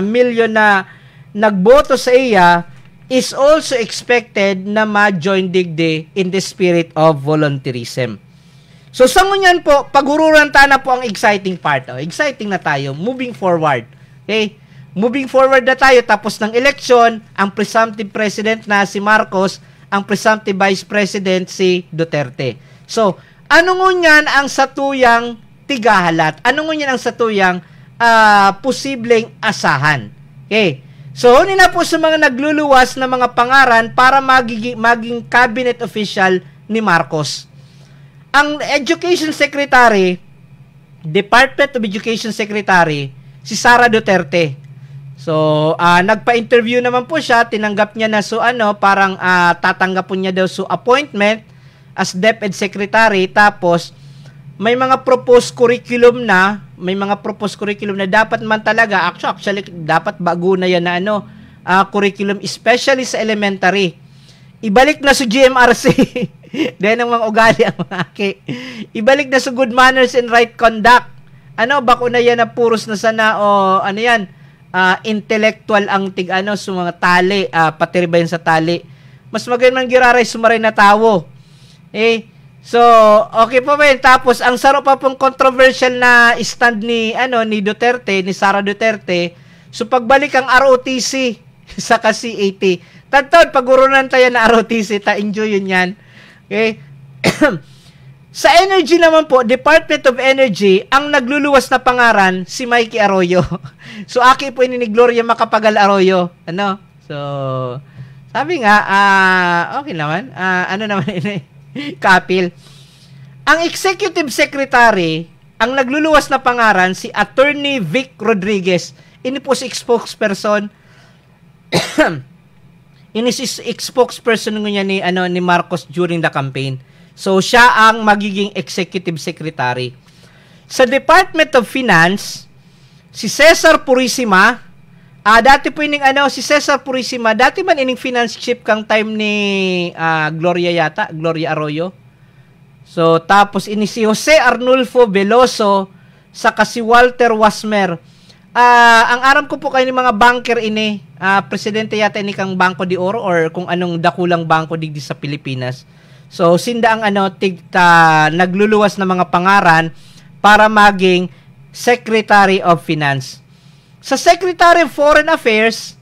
million na nagboto sa iya is also expected na ma-join digde in the spirit of volunteerism. So, sa ngunyan po, pagururan na po ang exciting part. Exciting na tayo. Moving forward. Okay? Moving forward na tayo. Tapos ng election, ang presumptive president na si Marcos, ang presumptive vice president si Duterte. So, ano ngunyan ang satuyang tigahalat? Ano ngunyan ang satuyang posibleng asahan? Okay? So, na po sa mga nagluluwas na mga pangaran para maging cabinet official ni Marcos. Ang Education Secretary, Department of Education Secretary, si Sara Duterte. So, nagpa-interview naman po siya, tinanggap niya na parang tatanggap po niya daw appointment as DepEd Secretary, tapos may mga proposed curriculum na dapat man talaga, actually dapat bago na yan na curriculum, especially sa elementary. Ibalik na sa GMRC. Dahil ng mga ugali ang mga aki. Ibalik na sa good manners and right conduct. Bako na yan na puros na sana intellectual ang sa mga tali, patiribayan sa tali. Mas magayon man giraray sumaray na tawo. So, okay po ba yun? Tapos, ang saro pa pong controversial na stand ni Duterte, ni Sara Duterte, so pagbalik ang ROTC sa CAT, Tantod, pagurunan tayo na ROTC, ta-enjoy yun yan. Okay? Sa energy naman po, Department of Energy, ang nagluluwas na pangaran, si Mikey Arroyo. So, aki po ini ni Gloria Macapagal Arroyo. Ano? So, sabi nga, okay naman. Ano naman ini? Kapil. Ang Executive Secretary, ang nagluluwas na pangaran, si Attorney Vic Rodriguez. Ini po si spokesperson. Ini si spokesperson niya ni Marcos during the campaign. So, siya ang magiging Executive Secretary. Sa Department of Finance, si Cesar Purisima, dati po ining si Cesar Purisima, dati man ining finance chief kang time ni Gloria Arroyo. So, tapos ini si Jose Arnulfo Veloso, saka si Walter Wasmer. Ang aram ko po kayo ni mga banker ini, presidente yata ini kang Bangko de Oro or kung anong dakulang bangko digdi sa Pilipinas. So, sinda ang nagluluwas na mga pangaran para maging Secretary of Finance. Sa Secretary of Foreign Affairs,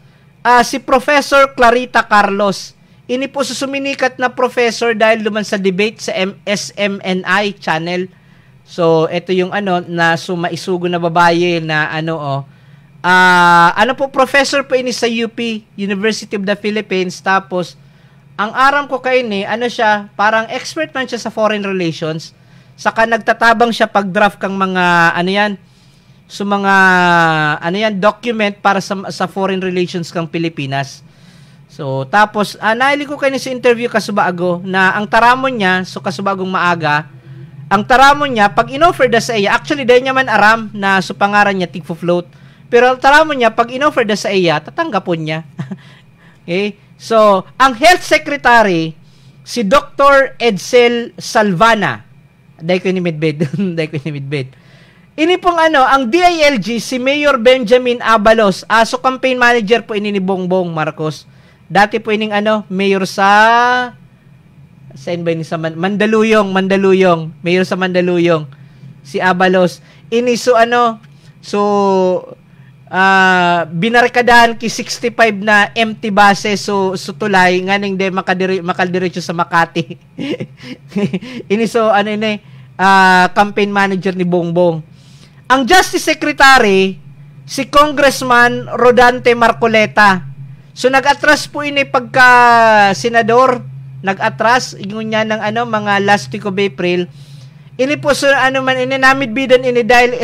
si Professor Clarita Carlos. Ini po susuminikat na professor dahil duman sa debate sa SMNI channel. So, ito yung na sumaisugo na babae na professor po ini sa UP, University of the Philippines. Tapos, ang aram ko kay ni, siya, parang expert man siya sa foreign relations. Saka nagtatabang siya pag-draft kang mga, document para sa foreign relations kang Pilipinas. So, tapos, naili ko kay ni sa interview kasubaago na ang taramon niya, so kasubagong maaga, ang taramon niya, pag in-offer da sa iya, actually, dahil niya man aram na supangaran niya, tigpo-float. Pero ang taramon niya, pag in-offer da sa iya, tatanggapon niya. Okay? So, ang Health Secretary, si Dr. Edsel Salvana. Dahil ko ni Medbed. Ini pong ang DILG, si Mayor Benjamin Abalos. So, campaign manager po ini ni Bongbong Marcos. Dati po ining mayor sa... Saan ba ini sa Mandaluyong. Mayor sa Mandaluyong. Si Abalos. Ini binarkadahan ki 65 na empty base so tulay nganing de makadiretso sa Makati. Ini campaign manager ni Bongbong. Ang Justice Secretary si Congressman Rodante Marcoleta. So nag-atras po ini pagka senador, nag-atras ingon niya ng mga last week of April. Ini po so namid bidan ini dahil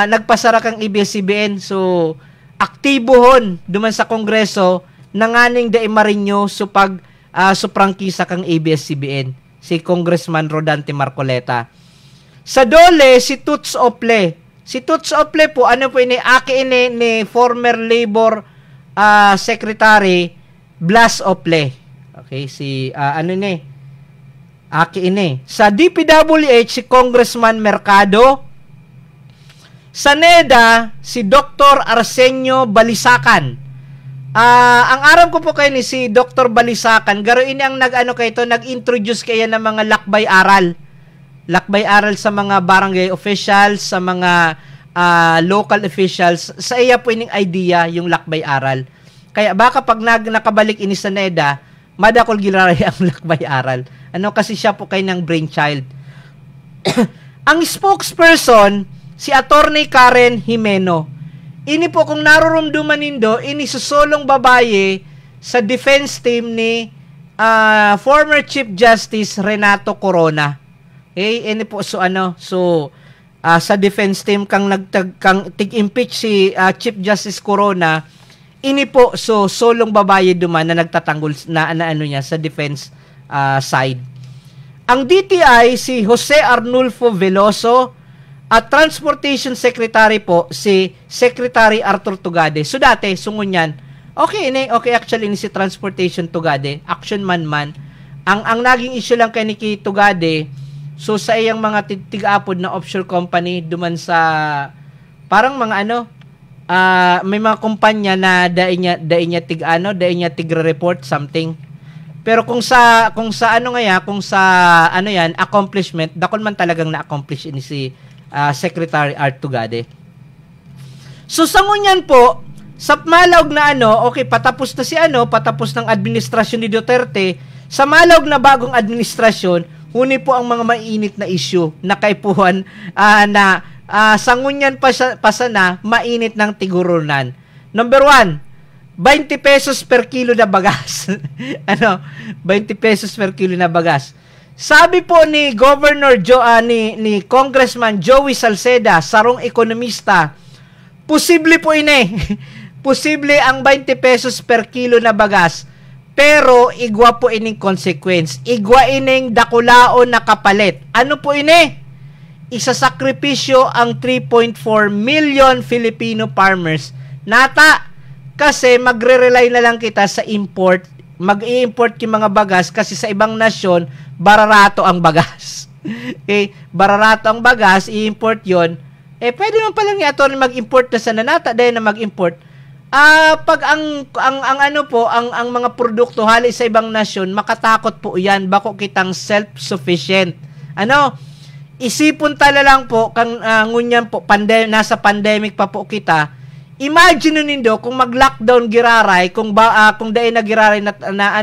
nagpasara kang ABS-CBN. So, aktibohon duman sa Kongreso nanganing da Marinyo so prangkisa kang ABS-CBN. Si Congressman Rodante Marcoleta. Sa Dole, si Toots Ople. Si Toots Ople po, ni former Labor Secretary Blas Ople. Okay, Sa DPWH, si Congressman Mercado. Sa NEDA, si Dr. Arsenio Balisacan. Ang aram ko po kayo ni si Dr. Balisacan, garo ini ang nag-introduce kaya ng mga lakbay-aral. Lakbay-aral sa mga barangay officials, sa mga local officials. Sa iya po ining idea yung lakbay-aral. Kaya baka pag nakabalik ini sa NEDA, madakol gilaray ang lakbay-aral. Kasi siya po kayo ng brainchild. Ang spokesperson, si Attorney Karen Jimeno. Ini po kung narurumduman nindo, ini susolong babae sa defense team ni former Chief Justice Renato Corona. Okay, ini po sa defense team kang tig-impeach si Chief Justice Corona, ini po solong babae duman na nagtatanggol na niya sa defense side. Ang DTI si Jose Arnulfo Veloso. At Transportation Secretary po, si Secretary Arthur Tugade. So dati, sungon yan. Okay actually ni si Transportation Tugade. Action man. Ang naging issue lang kay Niki Tugade, so sa iyang mga tig-apod na offshore company, duman sa, parang mga may mga kumpanya na dain niya tig-report something. Pero kung sa accomplishment, dakon man talagang na-accomplish ini si Secretary Art Tugade. So, sa ngunyan po, sa malawg na okay, patapos na si patapos ng administrasyon ni Duterte, sa malawg na bagong administrasyon, huni po ang mga mainit na issue na kaipuhan sangunyan pa sana mainit ng tigurunan. Number 1, 20 pesos per kilo na bagas. 20 pesos per kilo na bagas. Sabi po ni Governor ni Congressman Joey Salceda, sarong ekonomista, posible po posible ang 20 pesos per kilo na bagas, pero igwa po ining consequence. Igwa ining dakulaon na kapalit. Ano po isasakripisyo ang 3.4 million Filipino farmers. Nata, kasi magre-rely na lang kita sa import. Mag-i-import yung mga bagas kasi sa ibang nasyon, bararato ang bagas. Okay? Bararato ang bagas, i-import yon. Pwede naman palang ni attorney mag-import na sa nanata dahil na mag-import. Pag ang mga produkto hali sa ibang nasyon, makatakot po 'yan, bako kitang self-sufficient. Isipon tala lang po kang ngunyan po nasa pandemic pa po kita. Imagine nindo kung mag-lockdown giraray, kung dai na giraray na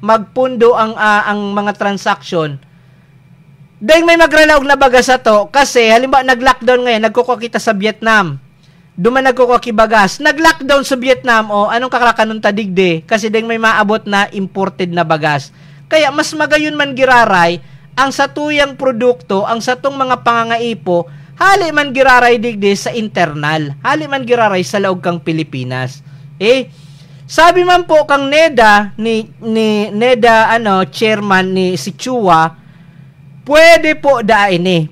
magpundo ang mga transaction. Dahil may magralaog na bagas to kasi halimbawa nag-lockdown ngayon, nagkukuha kita sa Vietnam. Duman nagkukuha bagas. Nag-lockdown sa Vietnam, anong kakalakanon tadigde? Kasi dahil may maabot na imported na bagas. Kaya mas magayon man giraray, ang satuyang produkto, ang satong mga pangangaipo, hali man giraray digde sa internal. Hali man giraray sa laog kang Pilipinas. Sabi man po kang NEDA, chairman ni si Chua, pwede po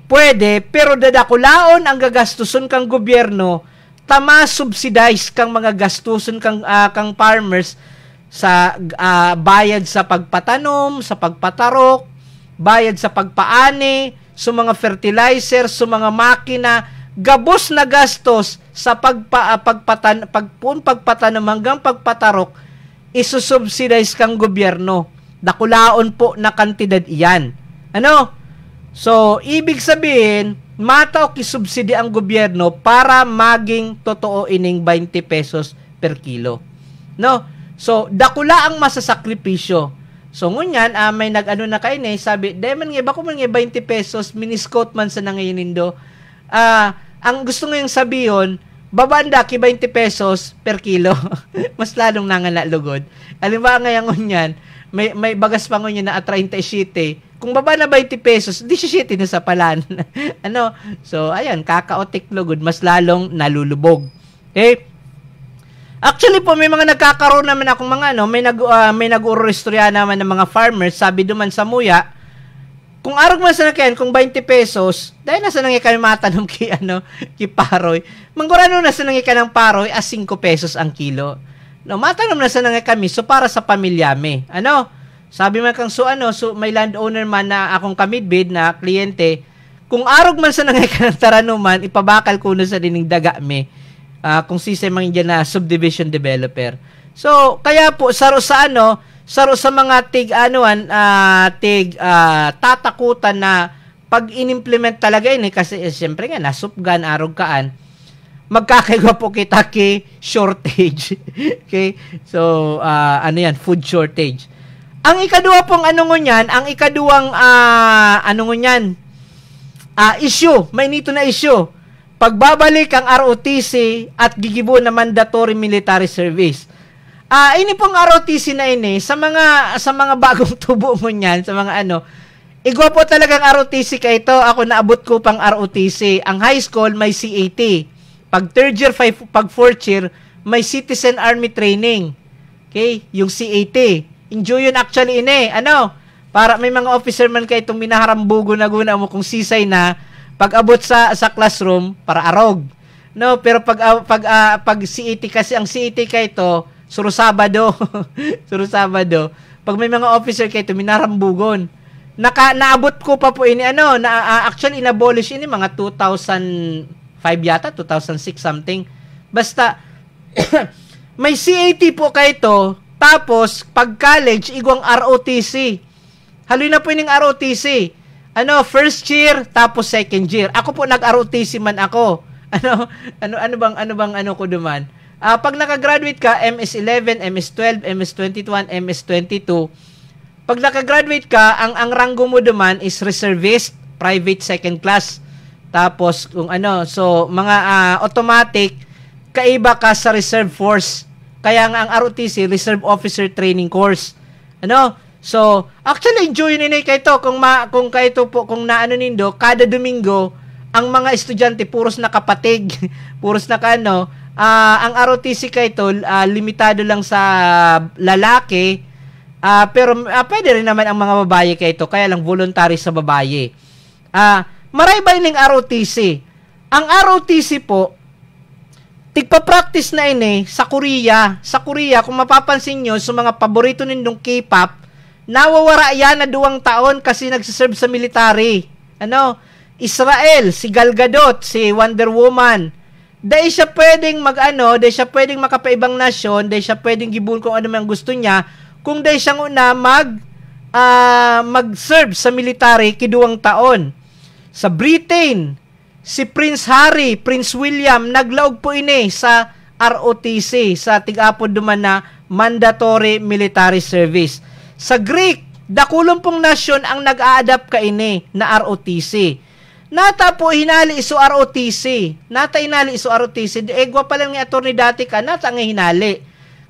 pwede, pero dadakulaon ang gagastuson kang gobyerno, tama subsidize kang mga gastuson kang farmers sa bayad sa pagpatanom, sa pagpatarok, bayad sa pagpaani, sa mga fertilizer, sa mga makina, gabos na gastos sa pagpatanom hanggang pagpatarok, isusubsidize kang gobyerno. Dakulaon po na kantidad iyan. So, ibig sabihin, mataok isubsidi ang gobyerno para maging totoo ining 20 pesos per kilo. So, dakula ang masasakripisyo. So, ngunyan, may na kayo sabi, deman nga, bako man nga 20 pesos, miniskot man sa nangayinindo. Ang gusto ngayong sabihin, babanda ki 20 pesos per kilo. Mas lalong nanganalugod. Halimbawa ngayon ngunyan, may bagas pa ngunyan na 37. Kung baba na 20 pesos, 17 na sa palan. So, ayan, kakaotik lugod, mas lalong nalulubog. Actually po, may mga nagkakaroon naman akong mga may nag-urostorya naman ng mga farmers, sabi duman sa Muya, kung arog man sa nakyan, kung 20 pesos, dahil nasa nangyay kami matanong ki paroy, manggurano nasa nangyay ka ng paroy as 5 pesos ang kilo. Matanong nasa nangyay kami, so para sa pamilya me. Sabi man kang so may landowner man na akong kamidbid na kliyente, kung arog man sa nangyay ka ng taranuman, ipabakal ko na sa dining daga me. Kung sisay man dyan na subdivision developer. So, kaya po, saro sa mga tatakutan na pag inimplement talaga kasi siyempre nga, nasupgan, arog kaan, magkakaiba po kita shortage. Okay? So, food shortage. Ang ikaduwa pong issue, may nito na issue. Pagbabalik ang ROTC at gigibo na mandatory military service. Ini pong ROTC na sa mga bagong tubo mo niyan, sa mga igwa po talagang ROTC ka ito. Ako naabot ko pang ROTC. Ang high school may CAT. Pag third year, pag fourth year, may Citizen Army Training. Okay? Yung CAT. Enjoy yun actually para may mga officer man kayo itong minaharambugo na guna mo kung sisay na pag abot sa classroom para arog. Pero pag CAT kasi ang CAT kay ito suro Sabado. Pag may mga officer kay ito minarambugon. Naabot ko pa po actually inabolish mga 2005 yata, 2006 something. Basta may CAT po kay ito, tapos pag college igwang ROTC. Haloy na po yung ROTC. First year tapos second year. Ako po nag-ROTC man ako. Ano bang ko duman? Pag nakagraduate ka, MS11, MS12, MS21, MS22, pag nakagraduate ka, ang ranggo mo naman is reservist, private second class. Tapos, kung ano, so, mga automatic, kaiba ka sa reserve force. Kaya nga ang ROTC, Reserve Officer Training Course. Ano? So, actually, enjoy nyo kayo to. Kung kayo to po, kung naano nindo, kada Domingo, ang mga estudyante, puros nakapatig, puros nakaano, ang ROTC kayo to, limitado lang sa lalaki, pero pwede rin naman ang mga babae kayo to, kaya lang voluntary sa babae. Maray ba yung ROTC? Ang ROTC po, tigpa-practice na ini sa Korea. Sa Korea, kung mapapansin nyo, sa mga paborito nindong K-pop, nawawara yan na 2 taon kasi nagsiserve sa military. Ano? Israel, si Gal Gadot, si Wonder Woman. Dahil siya pwedeng dahil siya pwedeng makapaibang nasyon, dahil siya pwedeng gibun kung ano man gusto niya, kung dahil siyang una mag-serve sa military 2 taon. Sa Britain, si Prince Harry, Prince William, naglaog po ini sa ROTC, sa tig-apod duman na mandatory military service. Sa Greek, dakulong pong nasyon ang nag-a-adapt ka ini na ROTC. Nata po hinali iso ROTC. Nata hinali iso ROTC. Egwa pa lang ni attorney dati ka, nata nga hinali.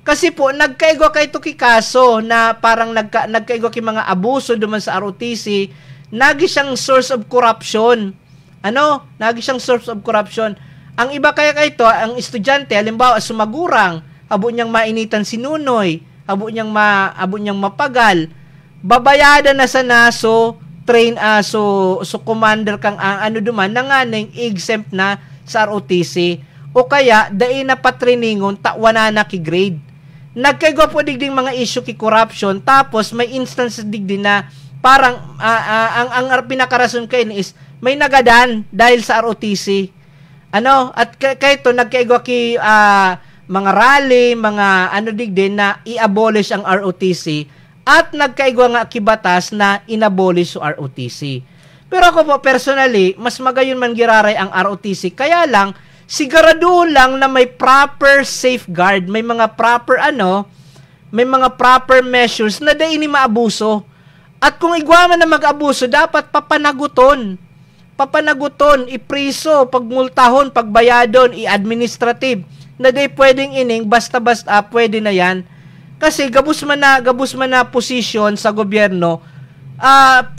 Kasi po, nagkaigwa kay to kikaso na parang nagkaigwa kay mga abuso duman sa ROTC. Nagi siyang source of corruption. Ano? Nagi siyang source of corruption. Ang iba kaya ito, ang estudyante, halimbawa, sumagurang, abo niyang mainitan si Nunoy, abo niyang mapagal, babayada na sa naso, train, so commander kang ano duman, na nga nang exempt na sa ROTC, o kaya, dahil na patriningon, takwana na ki-grade. Nagkagawa po digding mga issue ki corruption, tapos may instances digding na parang ang pinakarason kayo is may nagadan dahil sa ROTC. Ano? At kayo to nagkaigwa ki mga rally, mga ano digdin na i-abolish ang ROTC at nagkaigwa nga kibatas na inabolish ang ROTC. Pero ako po personally, mas magayon man giraray ang ROTC. Kaya lang, sigurado lang na may proper safeguard, may mga proper measures na dahil ni maabuso. At kung igwa man na mag-abuso, dapat papanaguton, ipriso, pagmultahon, pagbayadon, i-administrative, na di pwedeng ining, basta-basta, pwede na yan. Kasi gabus man na posisyon sa gobyerno,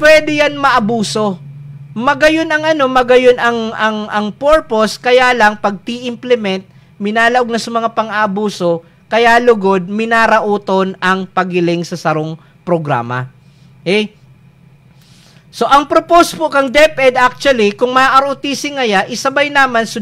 pwede yan maabuso. Magayon ang purpose, kaya lang, pag ti-implement, minalaog na sa mga pang-abuso, kaya lugod, minarauton ang pagiling sa sarong programa. So, ang propose po kang DepEd actually, kung ma-ROTC ngaya, isabay naman sa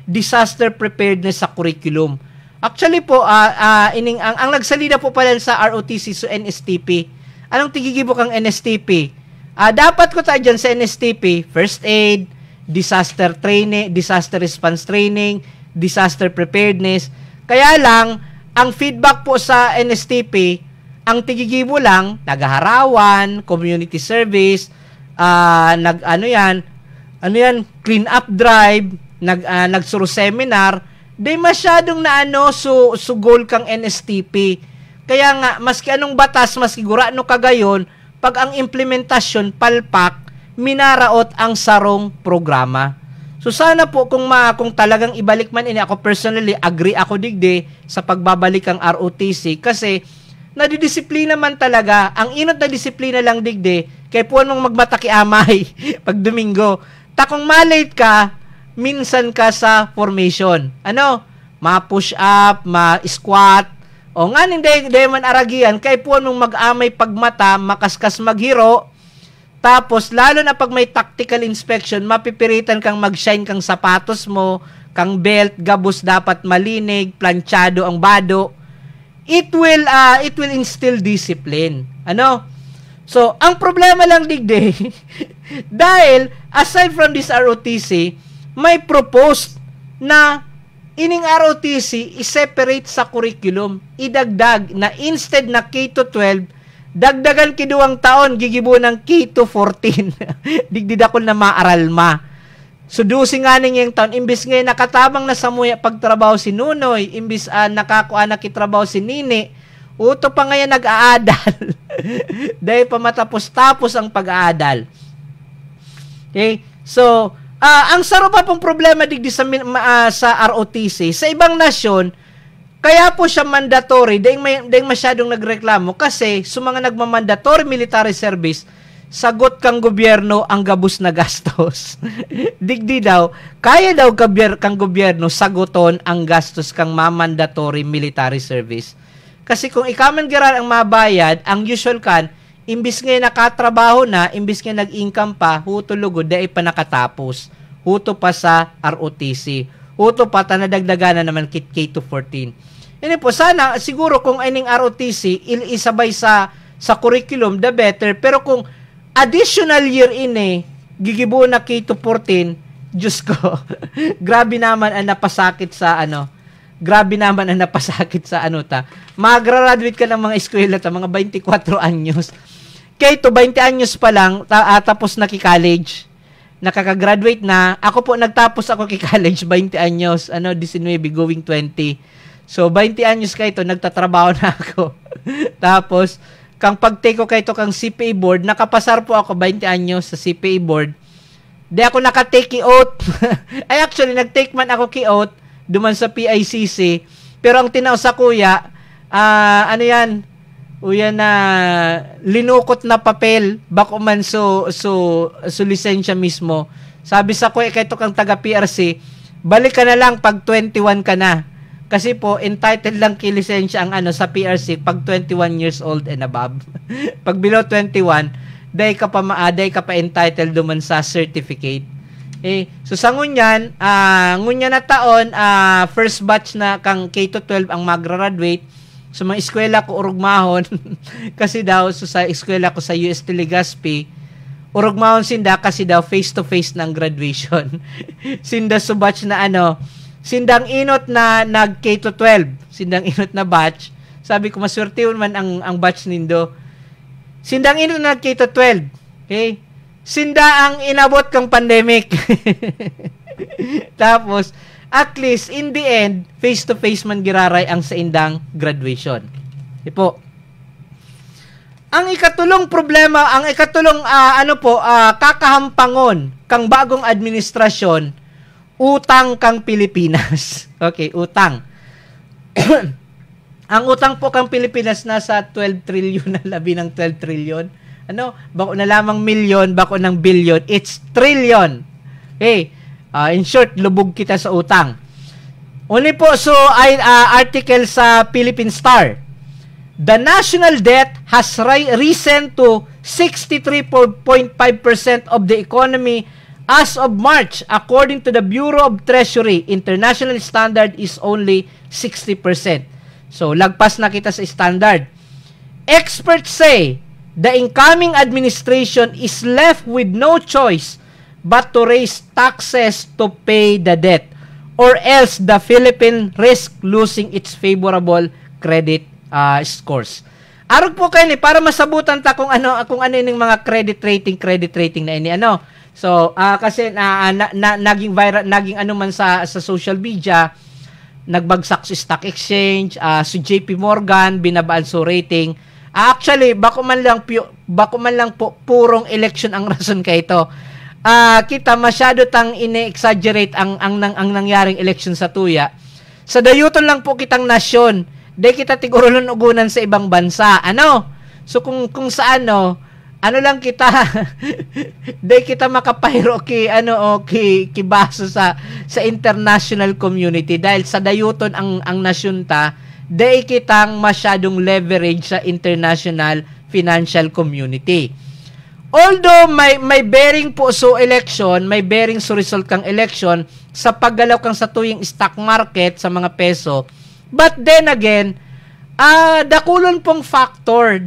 disaster preparedness sa curriculum. Actually po, ang nagsalida po pala sa ROTC so NSTP. Anong tigigibo kang NSTP? Dapat ko tayo dyan sa NSTP, first aid, disaster training, disaster response training, disaster preparedness. Kaya lang, ang feedback po sa NSTP, ang tigigibo lang, nagaharawan, community service, clean up drive, nagsuro seminar, di masyadong so goal kang NSTP. Kaya nga, maski anong batas, maski gurano kagayon, pag ang implementasyon palpak, minaraot ang sarong programa. So sana po kung talagang ibalik man ini, ako personally agree ako digde sa pagbabalik ang ROTC kasi nadidisiplina man talaga. Ang inot na disiplina lang digde, kay puwan mong magmatakiamay pag Domingo. Takong malate ka, minsan ka sa formation. Ma-push up, ma-squat, o nga hindi man aragian, kay puwan mong mag-amay pagmata, makaskas maghiro, tapos lalo na pag may tactical inspection, mapipiritan kang mag-shine kang sapatos mo, kang belt, gabos dapat malinig, planchado ang bado. It will instill discipline. So, ang problema lang digde, dahil, aside from this ROTC, may proposed na ining ROTC i-separate sa curriculum, idagdag na instead na K-12, dagdagan ki 2 taon, gigibo ng K-14. Digdidakol na maaral ma. Sudusi nga yung taon, imbis ngayon nakatabang na sa muya pagtrabaho si Nunoy, imbis nakakuha na kitrabaho si Nini, uto pa ngayon nag-aadal. Dahil pa matapos-tapos ang pag-aadal. Okay? So, ang saro pa pong problema digdi sa ROTC, sa ibang nasyon, kaya po siya mandatory, dahil masyadong nagreklamo, kasi sa mga nagmamandatory military service, sagot kang gobyerno ang gabus na gastos. Digdi daw, kaya daw kang gobyerno saguton ang gastos kang mandatory military service. Kasi kung ikaw man girar ang mabayad, ang usual kan, imbis ngayon nakatrabaho na, imbis ngayon nag-income pa, huto lugod, dahil pa nakatapos. Huto pa sa ROTC. Huto pa, tanadagdaga na naman K to 14. Yan po, sana, siguro kung ining ROTC, isabay sa curriculum, the better. Pero kung additional year gigibo na K to 14, Diyos ko, grabe naman ang napasakit sa magra-graduate ka ng mga eskwela mga 24 anyos. Kaya ito, 20 anyos pa lang, tapos na ki-college. Nakaka-graduate na. Ako po, nagtapos ako ki-college, 20 anyos, 19, going 20. So, 20 anyos kayo ito, nagtatrabaho na ako. Tapos, kang pag-take ko kayo ito kang CPA board, nakapasar po ako 20 anyos sa CPA board. Di ako naka-take ki-oath. Ay, actually, nag-take man ako ki-oath, duman sa PICC. Pero ang tinaw sa kuya, linukot na papel, bako man so lisensya mismo. Sabi sa kuya, kahit kang taga-PRC, balik ka na lang pag 21 ka na. Kasi po, entitled lang kilisensya ang sa PRC pag 21 years old and above. Pag below 21, day ka pa entitled duman sa certificate. So sa ngunyan na taon, first batch na kang K-12 ang magra-graduate. So mga eskwela ko urugmahon kasi daw sa eskwela ko sa UST Legazpi, urugmahon sinda kasi daw face-to-face ng graduation. Sinda so batch na sindang inot na nag K-12, sindang inot na batch. Sabi ko maswerte man ang batch nindo. Sindang inot na K-12. Okay? Sinda ang inabot kang pandemic. Tapos, at least, in the end, face-to-face man giraray ang sa indang graduation. Ipo. Ang ikatulong problema, kakahampangon kang bagong administrasyon, utang kang Pilipinas. Okay, utang. Ang utang po kang Pilipinas nasa 12 trillion na labi ng 12 trillion. Bako na lamang milyon, bako ng billion, it's trillion. Okay, in short, lubog kita sa utang. Uni po, article sa Philippine Star. The national debt has risen to 63.5% of the economy as of March. According to the Bureau of Treasury, international standard is only 60%. So, lagpas na kita sa standard. Experts say, the incoming administration is left with no choice but to raise taxes to pay the debt, or else the Philippines risk losing its favorable credit scores. Arog po kayo para masabutan ta kung ano yung mga credit rating na ini So kasi naging viral, naging man sa social media, nagbagsak sa stock exchange, si JP Morgan binabaan so rating. Actually, bako man lang po purong election ang rason kay ito. Kita masyado tang ine-exaggerate ang nangyaring election sa tuya. Sa dayuton lang po kitang nasyon, di kita tigurulon ugunan sa ibang bansa. So kung sa lang kita di kita makapahiro ki baso sa international community dahil sa dayuton ang nasyon ta. Day kitang masyadong leverage sa international financial community. Although may bearing po so election, may bearing so result kang election sa paggalaw kang sa tuyong stock market sa mga peso. But then again, dakulon pong factor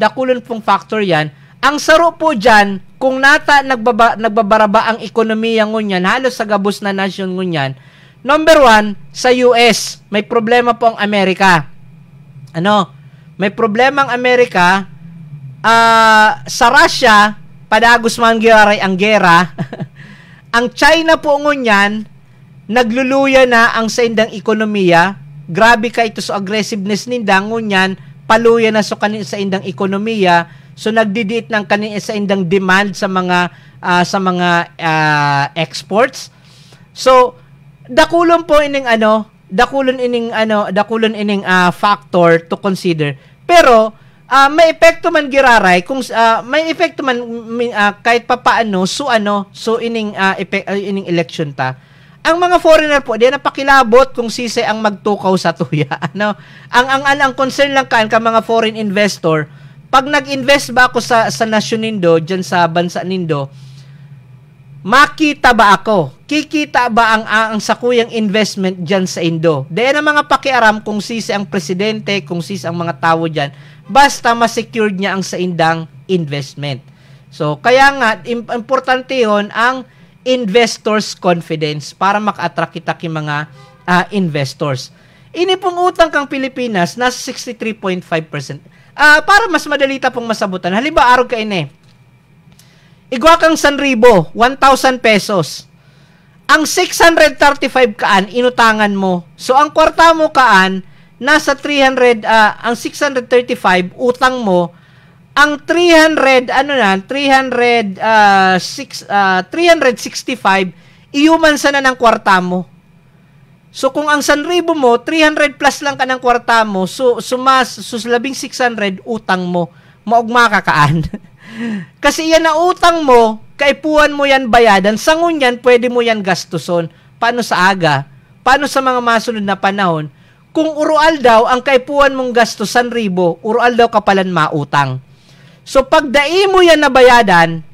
yan. Ang saro po dyan, kung nagbabaraba ang ekonomiya ngunyan, halos sa gabos na nasyon ngunyan, number 1, sa US, may problema po ang Amerika. May problema ang Amerika. Sa Russia, padagos man giraray ang gera. Ang China po ngunyan, nagluluya na ang sa indang ekonomiya. Grabe ka ito sa aggressiveness ninda, ngunyan, paluya na sa indang ekonomiya. So nagdidiit ng sa indang demand sa mga exports. So dakulon po ining factor to consider. Pero may epekto man giraray kung may epekto man kahit papaano so ining election ta. Ang mga foreigner po di na pakilabot kung sisay ang magtukaw sa tuya. Ang concern lang ka mga foreign investor, pag nag-invest ba ako sa nasyon nindo diyan sa bansa nindo, makita ba ako? Kikita ba ang sakuyang investment diyan sa Indo? Diyan ang mga pakiaram kung sisi ang presidente, kung sisi ang mga tao diyan, basta ma-secured niya ang sa indang investment. So, kaya nga importante 'yon ang investors confidence para maka-attract kita ki mga investors. Ini pong utang kang Pilipinas nasa 63.5%. Para mas madalita pong masabutan. Halimbawa, araw ka ini. Igwa kang 1,000, 1,000 pesos. Ang 635 kaan, inutangan mo. So, ang kwarta mo kaan, nasa 300, ang 635, utang mo. Ang 365, iuman sana ng kwarta mo. So, kung ang 1,000 mo, 300 plus lang ka ng kwarta mo, so labing 600, utang mo. Maugma ka kaan. Kasi yan na utang mo, kaipuan mo yan bayadan, sangun yan, pwede mo yan gastuson. Paano sa aga? Paano sa mga masunod na panahon? Kung urual daw, ang kaipuan mong gasto 1,000, urual daw kapalan mautang. So, pag dai mo yan na bayadan,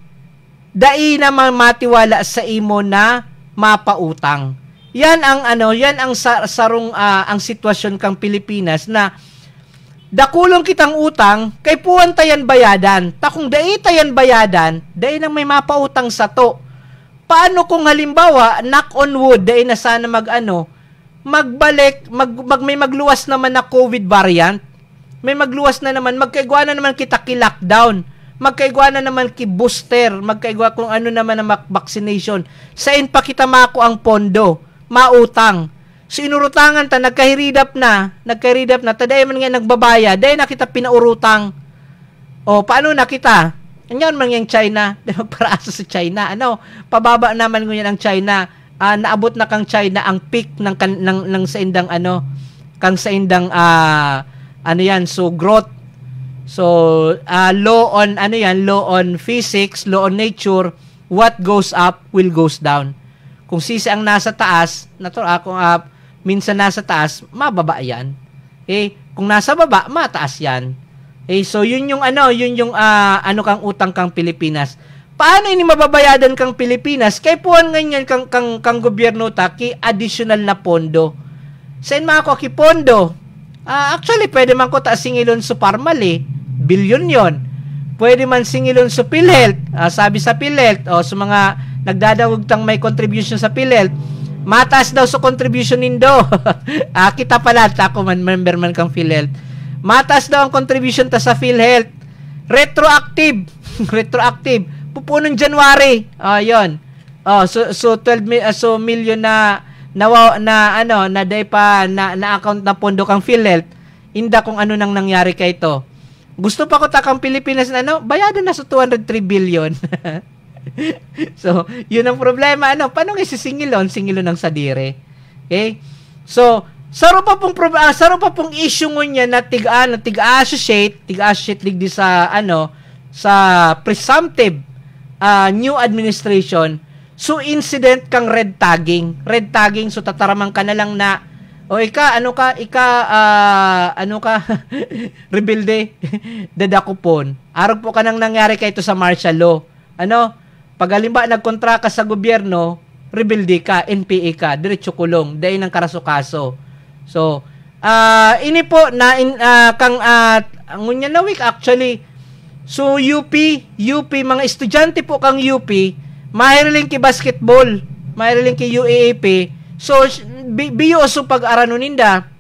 dai na matiwala sa imo na mapautang. Yan ang sarong ang sitwasyon kang Pilipinas na dakulong kitang utang, kay puwan tayan bayadan. Kung dai tayan bayadan, dai nang may mapautang sa to. Paano kung halimbawa, knock on wood, dai na sana magbalik, may magluwas naman na COVID variant, may magluwas na naman, magkaigwa na naman kita ki-lockdown, magkaigwa na naman ki-booster, magkaigwa kung ano naman na vaccination. Sain pa kita mako ang pondo, mautang. So, inurutangan ta, nagkahiridap na, taday man nga nagbabaya, dahi na kita pinaurutang. O, paano na kita? Yan man yung China, magparaasa sa China. Pababa naman ngunyan ang China. Naabot na kang China ang peak ng sa indang so growth. So, law on physics, law on nature, what goes up will goes down. Kung sisi ang nasa taas, minsan nasa taas, mababa yan. Kung nasa baba, mataas yan. So yun yung kang utang kang Pilipinas. Paano ini mababayadan kang Pilipinas? Kay puan ganyan kang gobyerno ki additional na pondo. Sain mga ko ki pondo? Actually pwede man ko ta singilon sa Parmal bilyon yon. Pwede man singilon sa PhilHealth. Sabi sa PhilHealth sa mga nagdadawag tang may contribution sa PhilHealth, mataas daw sa contribution nindo. Kita pala, ako man, member man kang PhilHealth. Mataas daw ang contribution ta sa PhilHealth. Retroactive. Pupunong January. Yon. So 12 million na day pa na account na pondo kang PhilHealth. Inda kung ano nang nangyari kay ito. Gusto pa ko takang Pilipinas na bayadan na sa 203 billion. So, yun ang problema. Paano nga singilon ng sadire? Okay? So, saro pa pong issue niya na tig-associate ligdi sa presumptive new administration. So, incident kang red tagging. So, tataraman ka na lang na rebelde, dadakupon. Arog po ka nang nangyari kay ito sa martial law. Pag halimbawa nagkontra ka sa gobyerno, rebelde ka, NPA ka, diretso kulong, dahil ng karasukaso. So, ini po na ngunya na week actually. So, UP, mga estudyante po kang UP, mahiling ki basketball, mahiling ki UAAP. So, biyoso pag-arano ninda,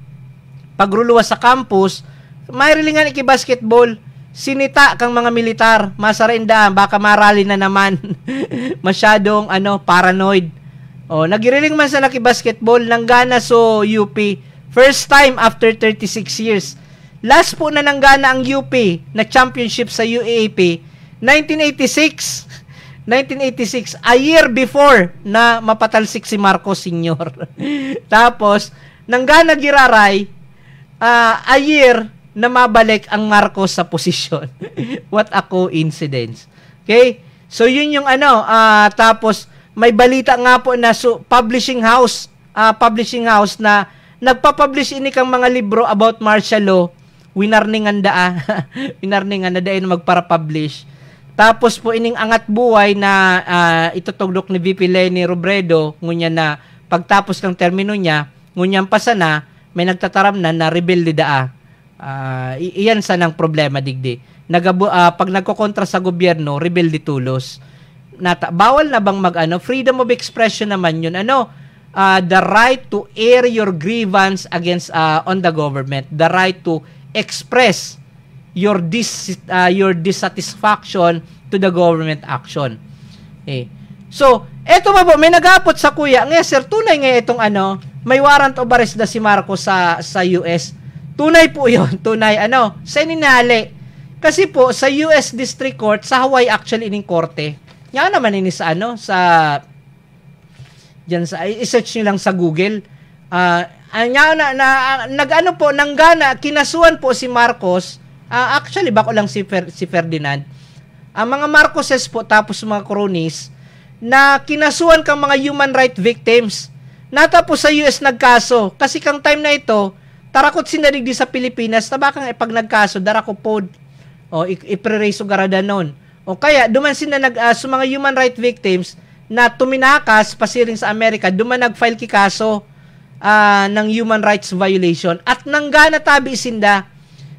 pagruluwa sa campus, mahiling ki basketball. sinita kang mga militar, masarinda, baka marali na naman. Masyadong paranoid. Nagiriling man sa basketball nanggana so UP. First time after 36 years. Last po na nanggana ang UP na championship sa UAAP 1986. 1986, a year before na mapatalsik si Marcos Sr. Tapos nanggana giraray a year na mabalik ang Marcos sa posisyon. What a coincidence. Okay? So yun yung tapos may balita nga po na publishing house na nagpa-publish ini kang mga libro about martial law, winarningan na na magpara-publish. Tapos po ining angat buhay na itutugdok ni VP Leni Robredo, ngunya na pagtapos ng termino niya, ngunyang pasa na, may nagtataram na rebelde iyan sanang problema digdi. Pag nagkokontra sa gobyerno, rebelde tulos. Bawal na bang freedom of expression naman yun. The right to air your grievance against on the government, the right to express your dissatisfaction to the government action. Okay. So, eto ba po, may nagapot sa kuya, nga sir, tunay nga itong may warrant of arrest na si Marcos sa US. Tunay po yun, tunay, sa ininali. Kasi po, sa US District Court, sa Hawaii actually ining korte. Nga naman ini sa diyan sa, i-search nyo lang sa Google. Nanggana, kinasuhan po si Marcos, actually, bako lang si Ferdinand. Ang mga Marcoses po, tapos mga cronies, na kinasuhan kang mga human right victims. Natapos sa US nagkaso, kasi kang time na ito, tarakot sinadigdi sa Pilipinas, tabakang pag nagkaso, darako pod, iprereso garada nun. O kaya, duman sila sa mga human right victims, na tuminakas, pasiring sa Amerika, duman nag-file kikaso ng human rights violation, at nanggana tabi sinda,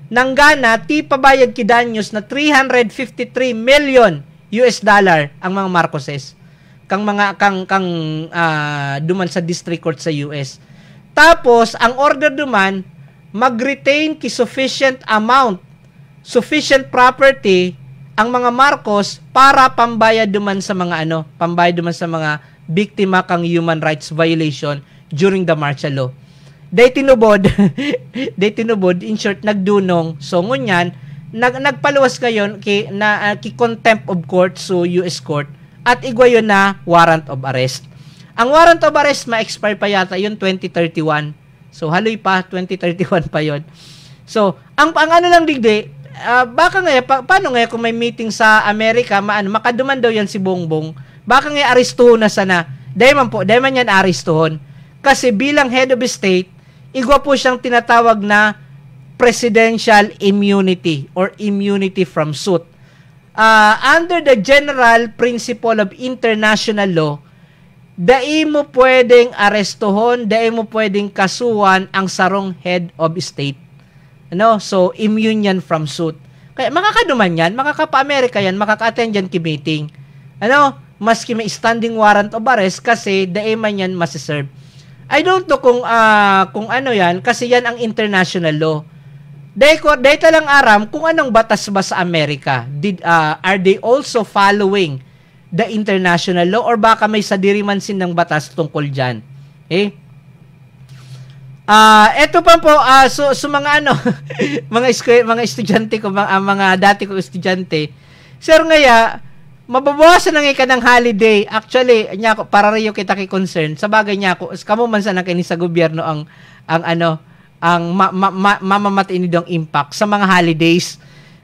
nanggana, ti pabayad ki danyos na $353 million ang mga Marcoses. Kang duman sa district court sa US. Tapos, ang order duman, mag-retain ki sufficient property ang mga Marcos para pambayad duman sa mga biktima kang human rights violation during the martial law. Day tinubod, in short, nagdunong. So, ngunyan, nagpaluwas kayon ki contempt of court so US court at igwayon na warrant of arrest. Ang warrant of arrest ma-expire pa yata yun 2031. So, haloy pa, 2031 pa yon. So, ang lang digdi, baka nga, paano nga kung may meeting sa Amerika, makaduman daw yan si Bongbong, baka nga aristuhon na sana. Dahil man yan aristuhon. Kasi bilang head of state, igwa po siyang tinatawag na presidential immunity or immunity from suit. Under the general principle of international law, dai mo pwedeng arestuhon, dai mo pwedeng kasuhan ang sarong head of state. So, immune yan from suit. Kaya makakaduman yan, makakapa-Amerika yan, makaka-attend yan ki meeting. Maski may standing warrant of arrest kasi dai man yan masiserve. I don't know kung yan, kasi yan ang international law. Dahil lang aram kung anong batas ba sa Amerika. Are they also following the international law or baka may sadirimansin ng batas tungkol dyan? Okay? Eto pa po, so mga mga estudyante ko, mga dati ko estudyante, sir ngaya, mababawasan na nga ng holiday. Actually, para rin yung kita concern. Sa bagay niya ako, kamo man sana kini sa gobyerno ang mamamatiin nito ang impact sa mga holidays.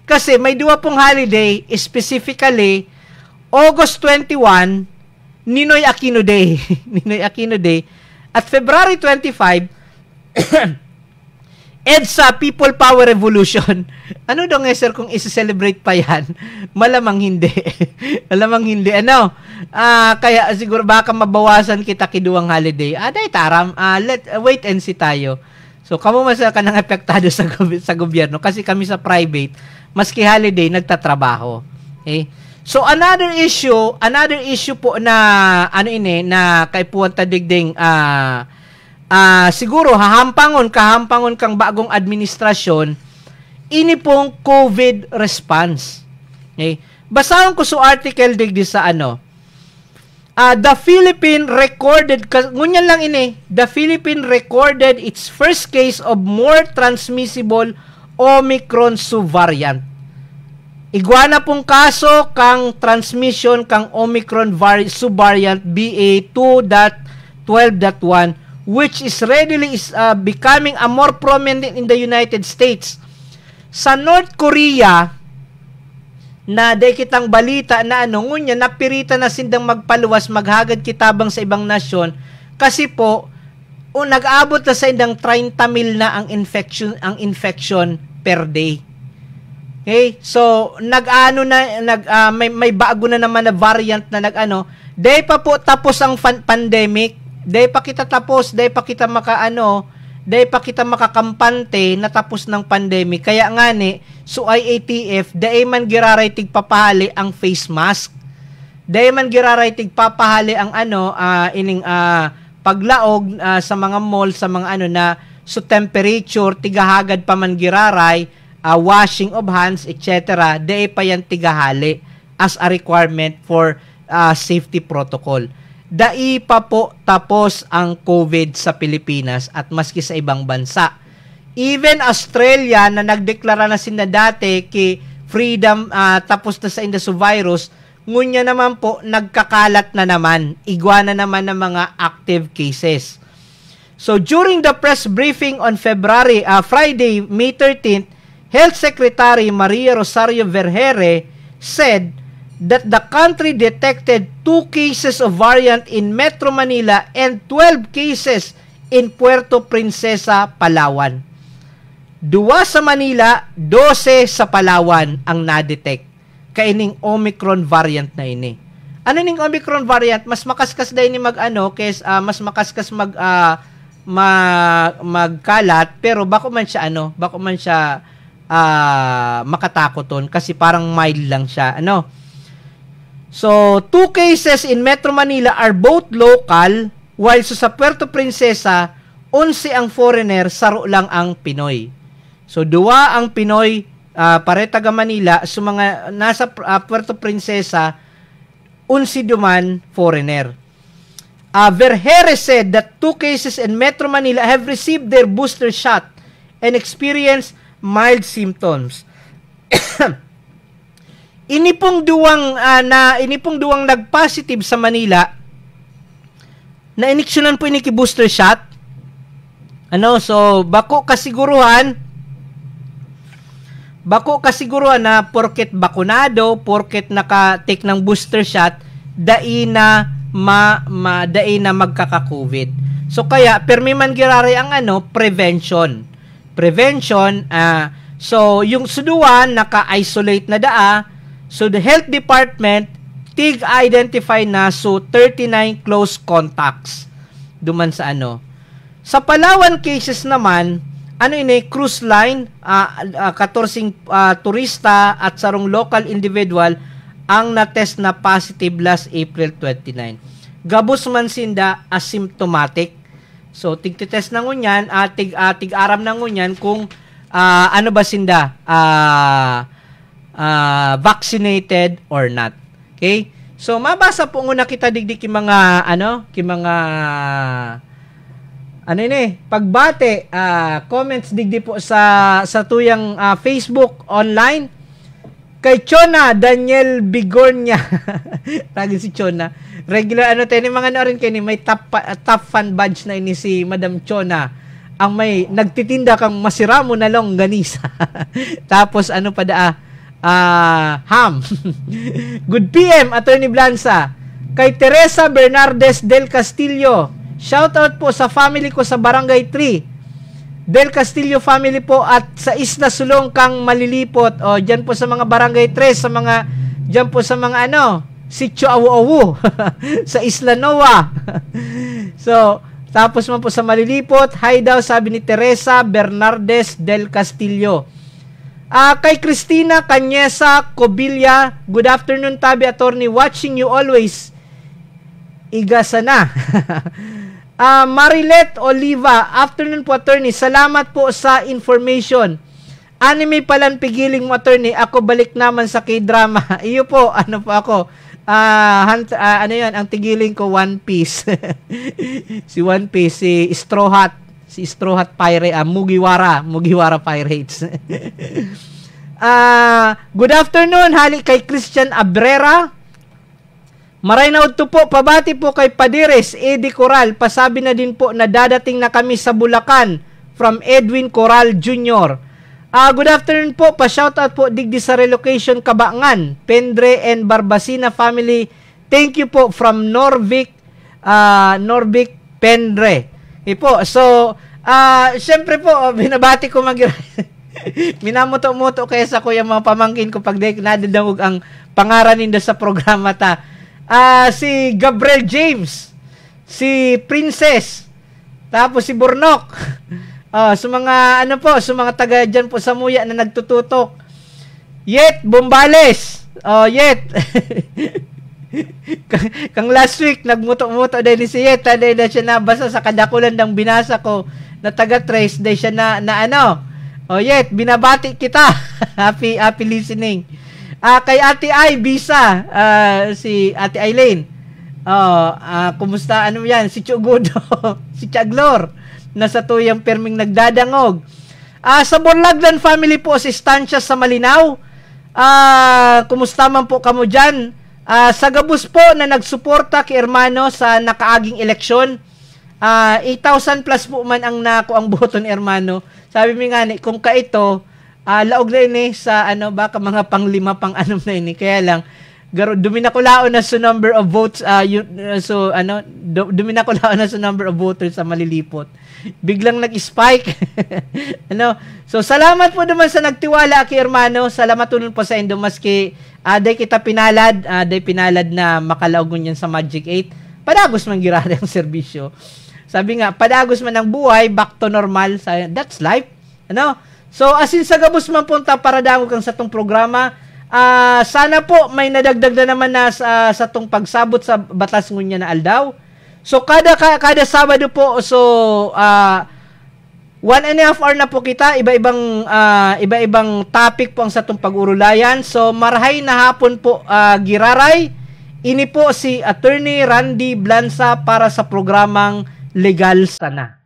Kasi may duwa pong holiday, specifically, August 21, Ninoy Aquino Day. Ninoy Aquino Day. At February 25, EDSA People Power Revolution. Ano daw nga sir kung isi-celebrate pa yan? Malamang hindi. Malamang hindi. Kaya siguro baka mabawasan kita kiduang holiday. Dahil taram, wait and see tayo. So, kamo mas ka nang epektado sa gobyerno kasi kami sa private, maski holiday, nagtatrabaho. Okay? So, another issue po na, na kay Puwanta Digding, siguro, kahampangon kang bagong administrasyon, ini pong COVID response. Okay? Basahan ko sa article digdi sa ano. The Philippine recorded, ngunyan lang ini, the Philippine recorded its first case of more transmissible Omicron subvariant. Iguana pong kaso kang transmission kang Omicron subvariant BA2.12.1 which is readily becoming a more prominent in the United States. Sa North Korea, na day kitang balita na ano, ngunya napirita na sindang magpaluwas, maghagad kitabang sa ibang nasyon, kasi po, nag-aabot na sa indang 30,000 na ang infection per day. Okay? So, may bago na naman na variant na day pa po tapos ang pandemic, day pa kita tapos, day pa kita makakampante na tapos ng pandemic. Kaya nga so IATF, day man giraraytig papahali ang face mask. Day man giraraytig papahali ang paglaog sa mga mall, sa mga na so temperature, tigahagad pa man giraray, washing of hands, etc. Day pa yan tigahali as a requirement for safety protocol. Dai pa po tapos ang COVID sa Pilipinas at maski sa ibang bansa. Even Australia na nagdeklara na sila dati ki freedom tapos na sa indaso virus, ngunya naman po nagkakalat na naman, iguana naman ng mga active cases. So during the press briefing on Friday, May 13th, Health Secretary Maria Rosario Vergeire said that the country detected 2 cases of variant in Metro Manila and 12 cases in Puerto Princesa, Palawan. 2 sa Manila, 12 sa Palawan ang na-detect. Kaining Omicron variant na ini. Ano ning Omicron variant? Mas makaskas dahil ni mas makaskas magkalat, pero bako man siya makatakoton kasi parang mild lang siya. So, 2 cases in Metro Manila are both local, while sa Puerto Princesa, 11 ang foreigner, 0 lang ang Pinoy. So, 2 ang Pinoy, pare taga Manila, so mga nasa Puerto Princesa, 11 duman foreigner. Vergeire said that 2 cases in Metro Manila have received their booster shot and experienced mild symptoms. Ini pong duwang nag-positive sa Manila na iniksyonan po ini ki booster shot. So bako kasiguruhan na porket bakunado, porket naka-take ng booster shot, dai na magkaka-COVID. So kaya permi man girare ang prevention. So yung suduan naka-isolate na daa. So, the health department, tig-identify na so 39 close contacts duman sa Sa Palawan cases naman, cruise line, 14 turista at sarong local individual ang na-test na positive last April 29. Gabos man sinda asymptomatic. So, tig-test na ngunyan, tig-aram na ngunyan kung ba sinda, vaccinated or not. Okay? So mabasa po muna kita digdi ki mga pagbate, comments digdi po sa tuyang Facebook online. Kay Chona Daniel Bigornia. Tagin si Chona. Regular tayo mga rin kay may top fan badge na ini si Madam Chona. Ang may nagtitinda kang masiramo na longganisa. Tapos ham. Good PM, Attorney Blanza. Kay Teresa Bernardes del Castillo. Shoutout po sa family ko sa Barangay 3. Del Castillo family po at sa Isla Sulong kang malilipot. O, dyan po sa mga Barangay 3, dyan po sa mga Sitio Awu-Awu. Sa Isla Noa. So, tapos man po sa malilipot. Hi daw, sabi ni Teresa Bernardes del Castillo. Kay Cristina Cañesa Cobilla, good afternoon Tabi Attorney, watching you always. Igasa na. Marilet Oliva, afternoon po Attorney, salamat po sa information. Anime palang pigiling mo, attorney. Ako balik naman sa K-drama. Iyo po, ano po ako. Ano yan, ang tigiling ko, One Piece. Si One Piece, si Straw Hat. Si Straw Hat Pirate, Mugiwara Pirates. Good afternoon, hali kay Christian Abrera. Maray na udto po, pabati po kay Padires, Eddie Coral. Pasabi na din po na dadating na kami sa Bulacan from Edwin Coral Jr. Good afternoon po, pa-shoutout po digdi sa relocation Kabangan, Pendre and Barbacina family. Thank you po from Norvic Pendre. Po, so, syempre po, binabati ko minamuto-muto kaya sa kuya mga pamangkin ko pag nadadawag ang pangaran ninda sa programa ta. Si Gabriel James, si Princess, tapos si Burnok. Sa mga sa mga taga diyan po sa Muya na nagtututok. Yet Bombales. Yet. Kang last week nagmuto-muto din si Yet, dahil na siya nabasa sa kadakulan ng binasa ko na taga Trace, dahil siya na Yet binabati kita. happy listening. Kay Ate Ay Bisa, si Ate Aileen. Kumusta yan? Si Chugudo, si Chaglor, nasa tuyang perming nagdadangog. Sa Borlagdan family po, si Stancia sa Malinaw. Kumusta man po kamo dyan? Sa Gabus po na nagsuporta kay Hermano sa nakaaging eleksyon. 8,000 plus po man ang ang boto ni Hermano. Sabi mi nga kung kaito, laog na ini sa baka mga pang-5 pang-6 na ini. Kaya lang, duminakulao na sa number of votes, duminakulao na sa number of voters sa malilipot. Biglang nag-spike. So salamat po naman sa nagtiwala kay Hermano. Salamat po sa indo maski day kita pinalad, na makalaog ngunyan sa Magic 8. Padagos man girada ang serbisyo. Sabi nga, padagos man ang buhay, back to normal. That's life. So asin sa Gabus man punta para dangog kang sa tong programa. Sana po may nadagdag na naman na sa tong pagsabot sa batas ngunya na aldaw. So kada Sabado po, so 1.5 hour na po kita, iba-ibang topic po ang sa tong pag-urulayan. So marahay na hapon po, giraray. Ini po si Attorney Randy Blanza para sa programang Legal Sana.